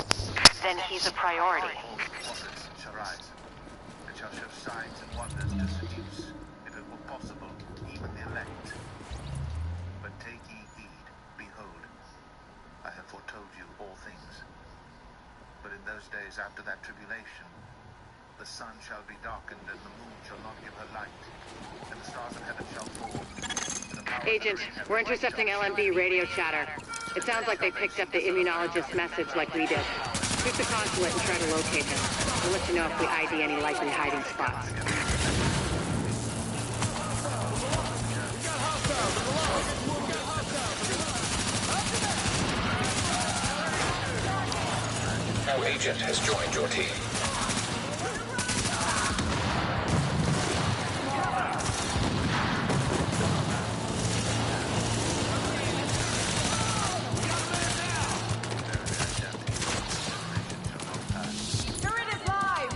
Then he's a priority. All the prophets shall rise, and shall show signs and wonders to seduce, if it were possible, even the elect. But take ye heed, behold, I have foretold you all things. But in those days after that tribulation, the sun shall be darkened, and the moon shall not give her light, and the stars of heaven shall fall. And the powers Agent, of heaven we're intercepting LMB radio chatter. It sounds like they picked up the immunologist's message like we did. Shoot the consulate and try to locate him. We'll let you know if we ID any likely hiding spots. No agent has joined your team. Turret is live!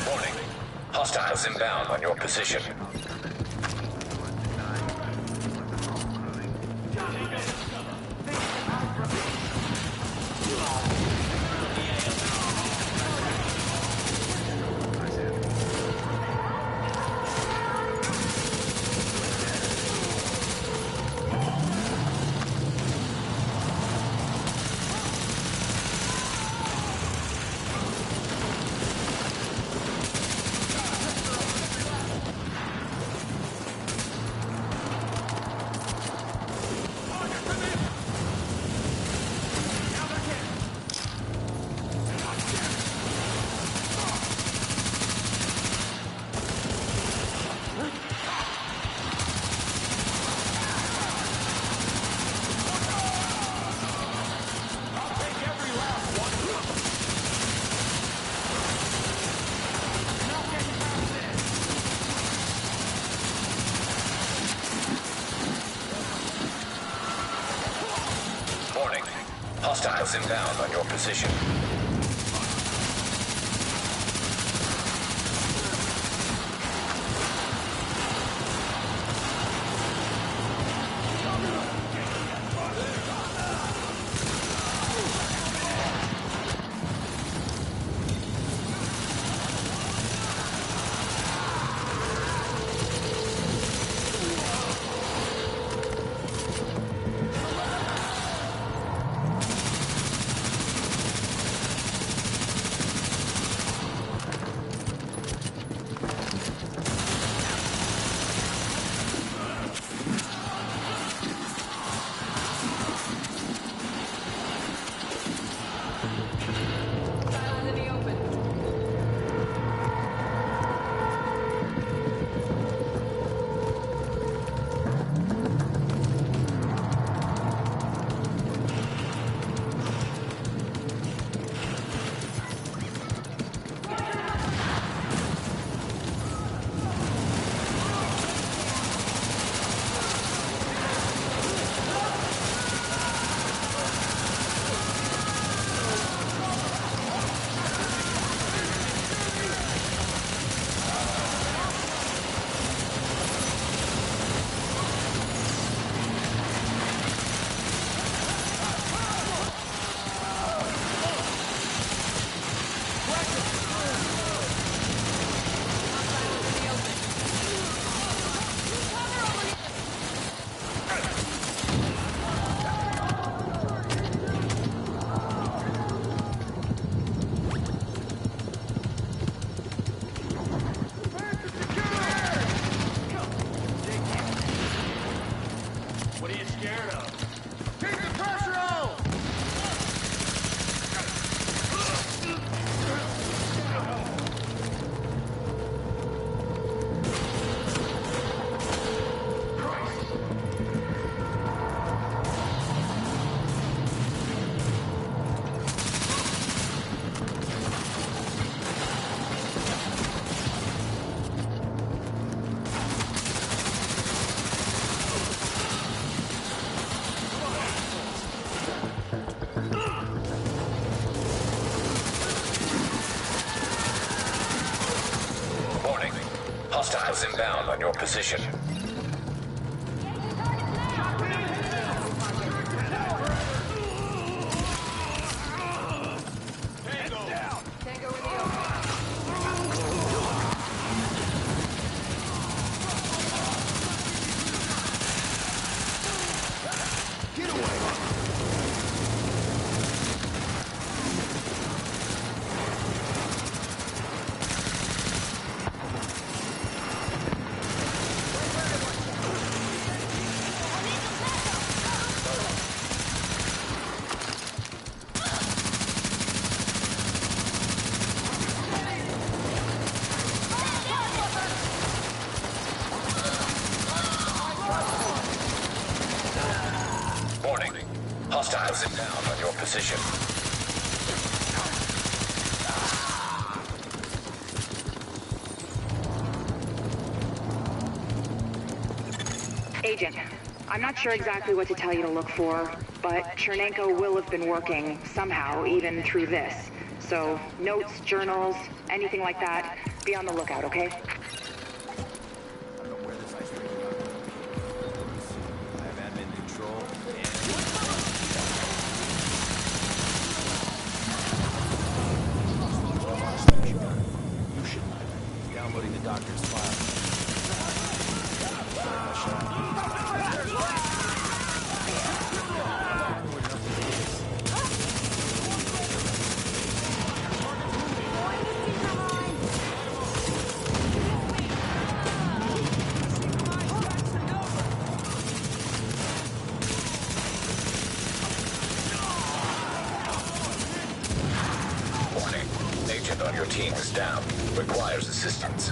Warning. Hostiles inbound on your position. Warning. Hostiles inbound on your position. Hostiles inbound on your position. Warning. Hostiles inbound on your position. Agent, I'm not sure exactly what to tell you to look for, but Chernenko will have been working somehow, even through this. So, notes, journals, anything like that, be on the lookout, okay? Downloading the doctor's file. Warning. Agent on your team is down. Requires assistance.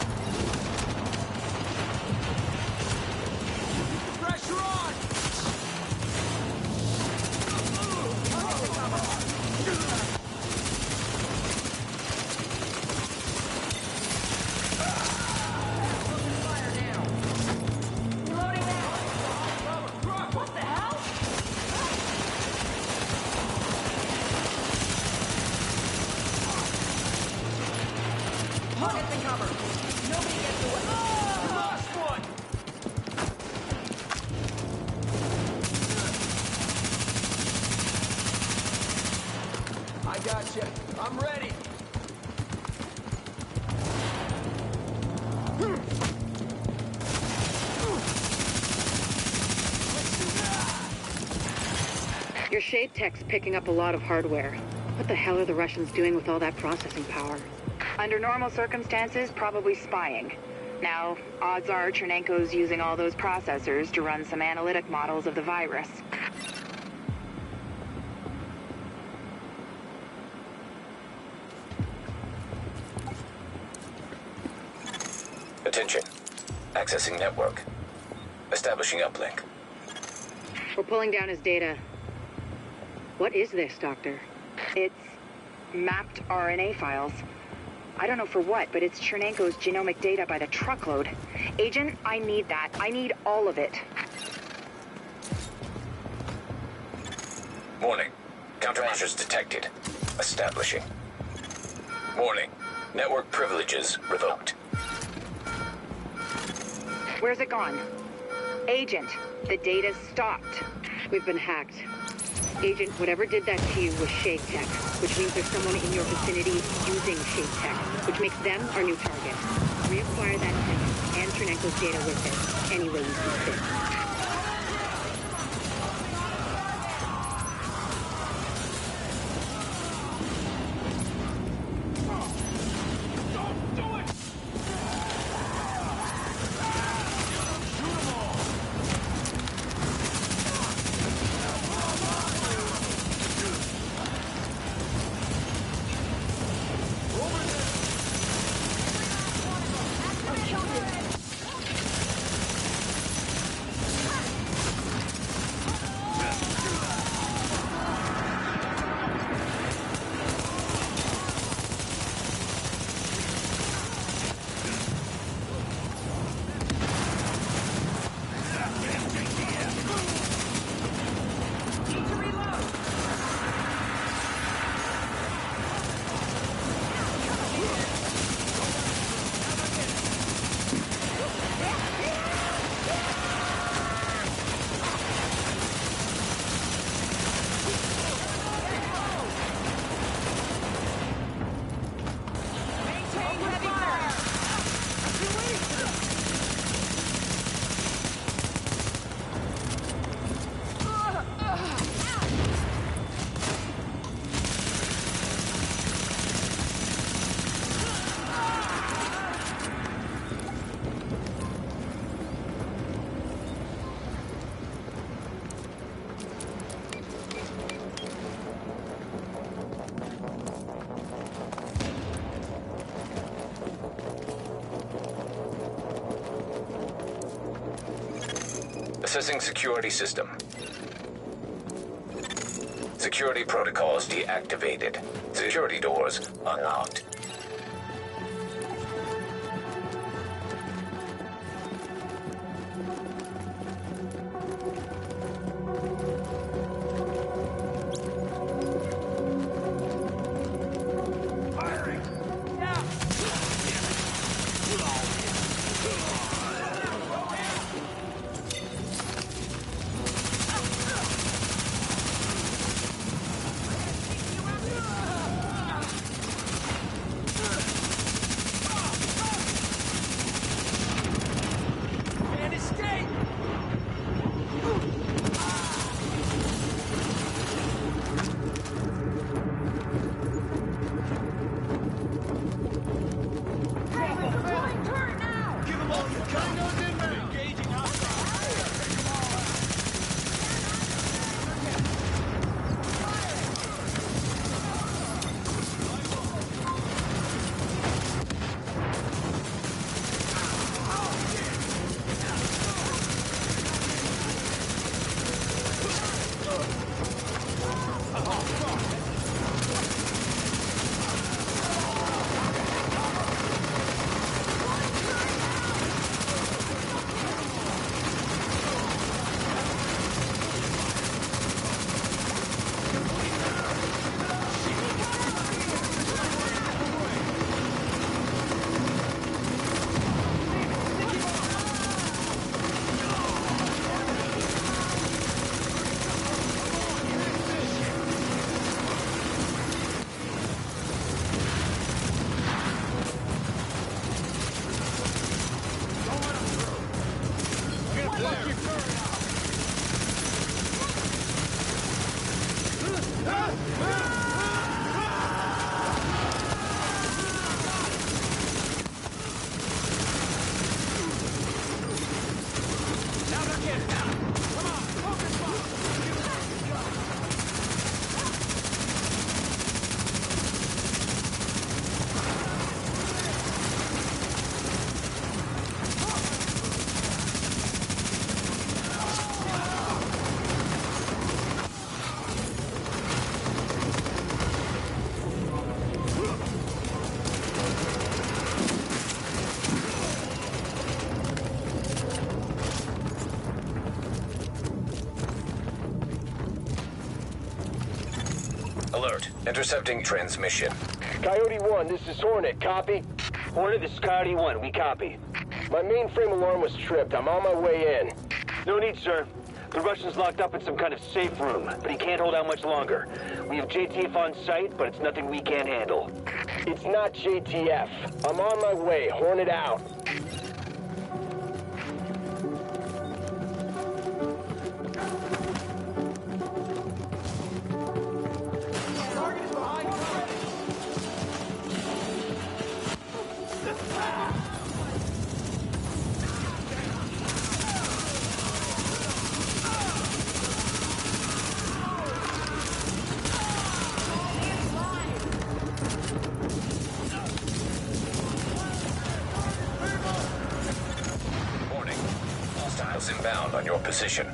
Pressure on! I gotcha. I'm ready. Your shade tech's picking up a lot of hardware. What the hell are the Russians doing with all that processing power? Under normal circumstances, probably spying. Now, odds are Chernenko's using all those processors to run some analytic models of the virus. Attention. Accessing network. Establishing uplink. We're pulling down his data. What is this, Doctor? It's mapped RNA files. I don't know for what, but it's Chernenko's genomic data by the truckload. Agent, I need that. I need all of it. Warning. Countermeasures detected. Establishing. Warning. Network privileges revoked. Where's it gone? Agent, the data's stopped. We've been hacked. Agent, whatever did that to you was shade tech, which means there's someone in your vicinity using shade tech, which makes them our new target. Reacquire that tech and Chernenko's data with it, any way you see fit. Processing security system. Security protocols deactivated. Security doors unlocked. Alert. Intercepting transmission. Coyote 1, this is Hornet. Copy? Hornet, this is Coyote 1. We copy. My mainframe alarm was tripped. I'm on my way in. No need, sir. The Russian's locked up in some kind of safe room, but he can't hold out much longer. We have JTF on site, but it's nothing we can't handle. It's not JTF. I'm on my way. Hornet out. Inbound on your position.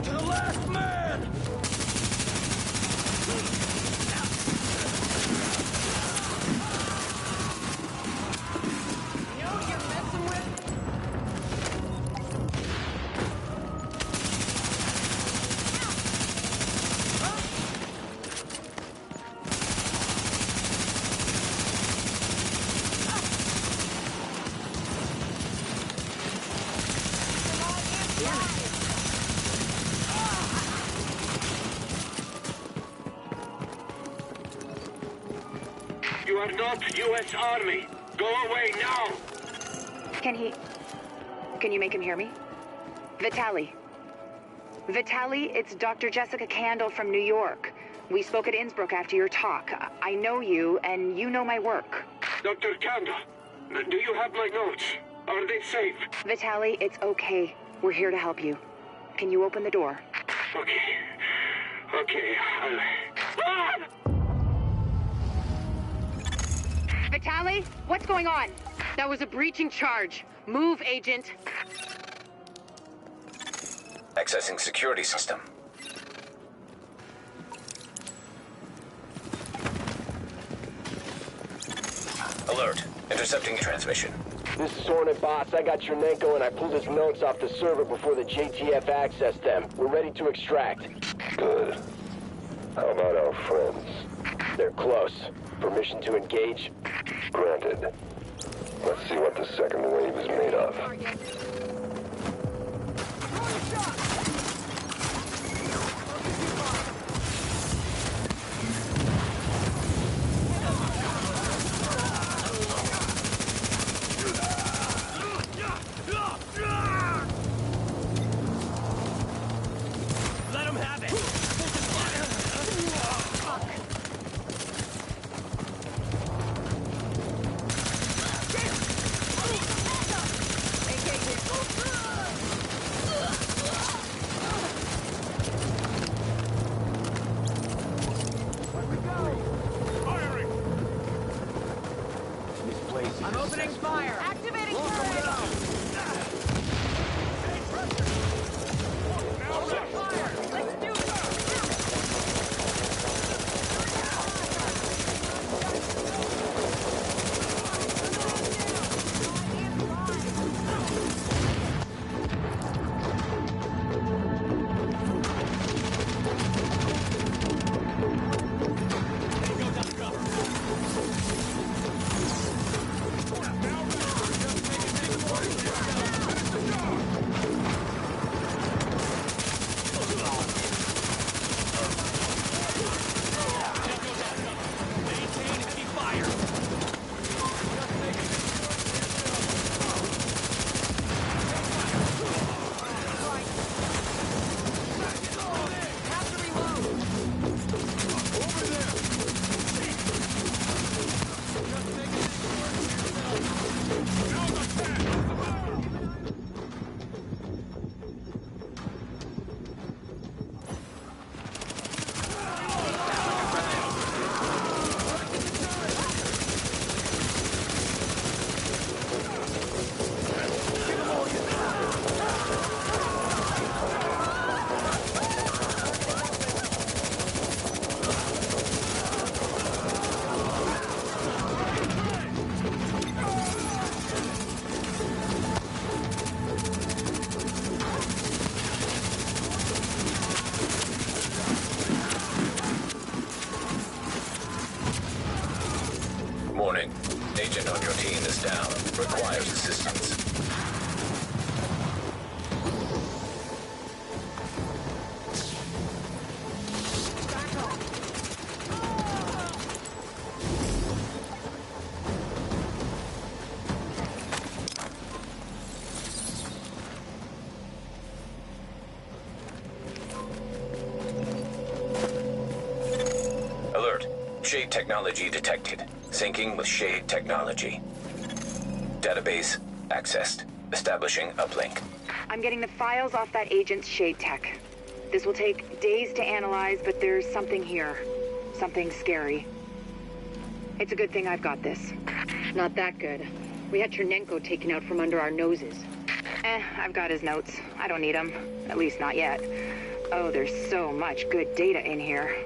To the last man! You are not U.S. Army. Go away now. Can you make him hear me? Vitaly, it's Dr. Jessica Candle from New York. We spoke at Innsbruck after your talk. I know you, and you know my work. Dr. Candle, do you have my notes? Are they safe? Vitaly, it's okay. We're here to help you. Can you open the door? Okay, Vitaly, what's going on? That was a breaching charge. Move, Agent. Accessing security system. Alert. Intercepting transmission. This is Hornet Boss. I got Chernenko and I pulled his notes off the server before the JTF accessed them. We're ready to extract. Good. How about our friends? They're close. Permission to engage? Granted. Let's see what the second wave is made of. Let him have it! I'm opening fire! Activating tornado! Let's do it! Warning. Agent on your team is down. Requires assistance. Alert. Shade technology detected. Syncing with Shade technology. Database accessed. Establishing uplink. I'm getting the files off that agent's Shade tech. This will take days to analyze, but there's something here. Something scary. It's a good thing I've got this. Not that good. We had Chernenko taken out from under our noses. I've got his notes. I don't need them. At least not yet. Oh, there's so much good data in here.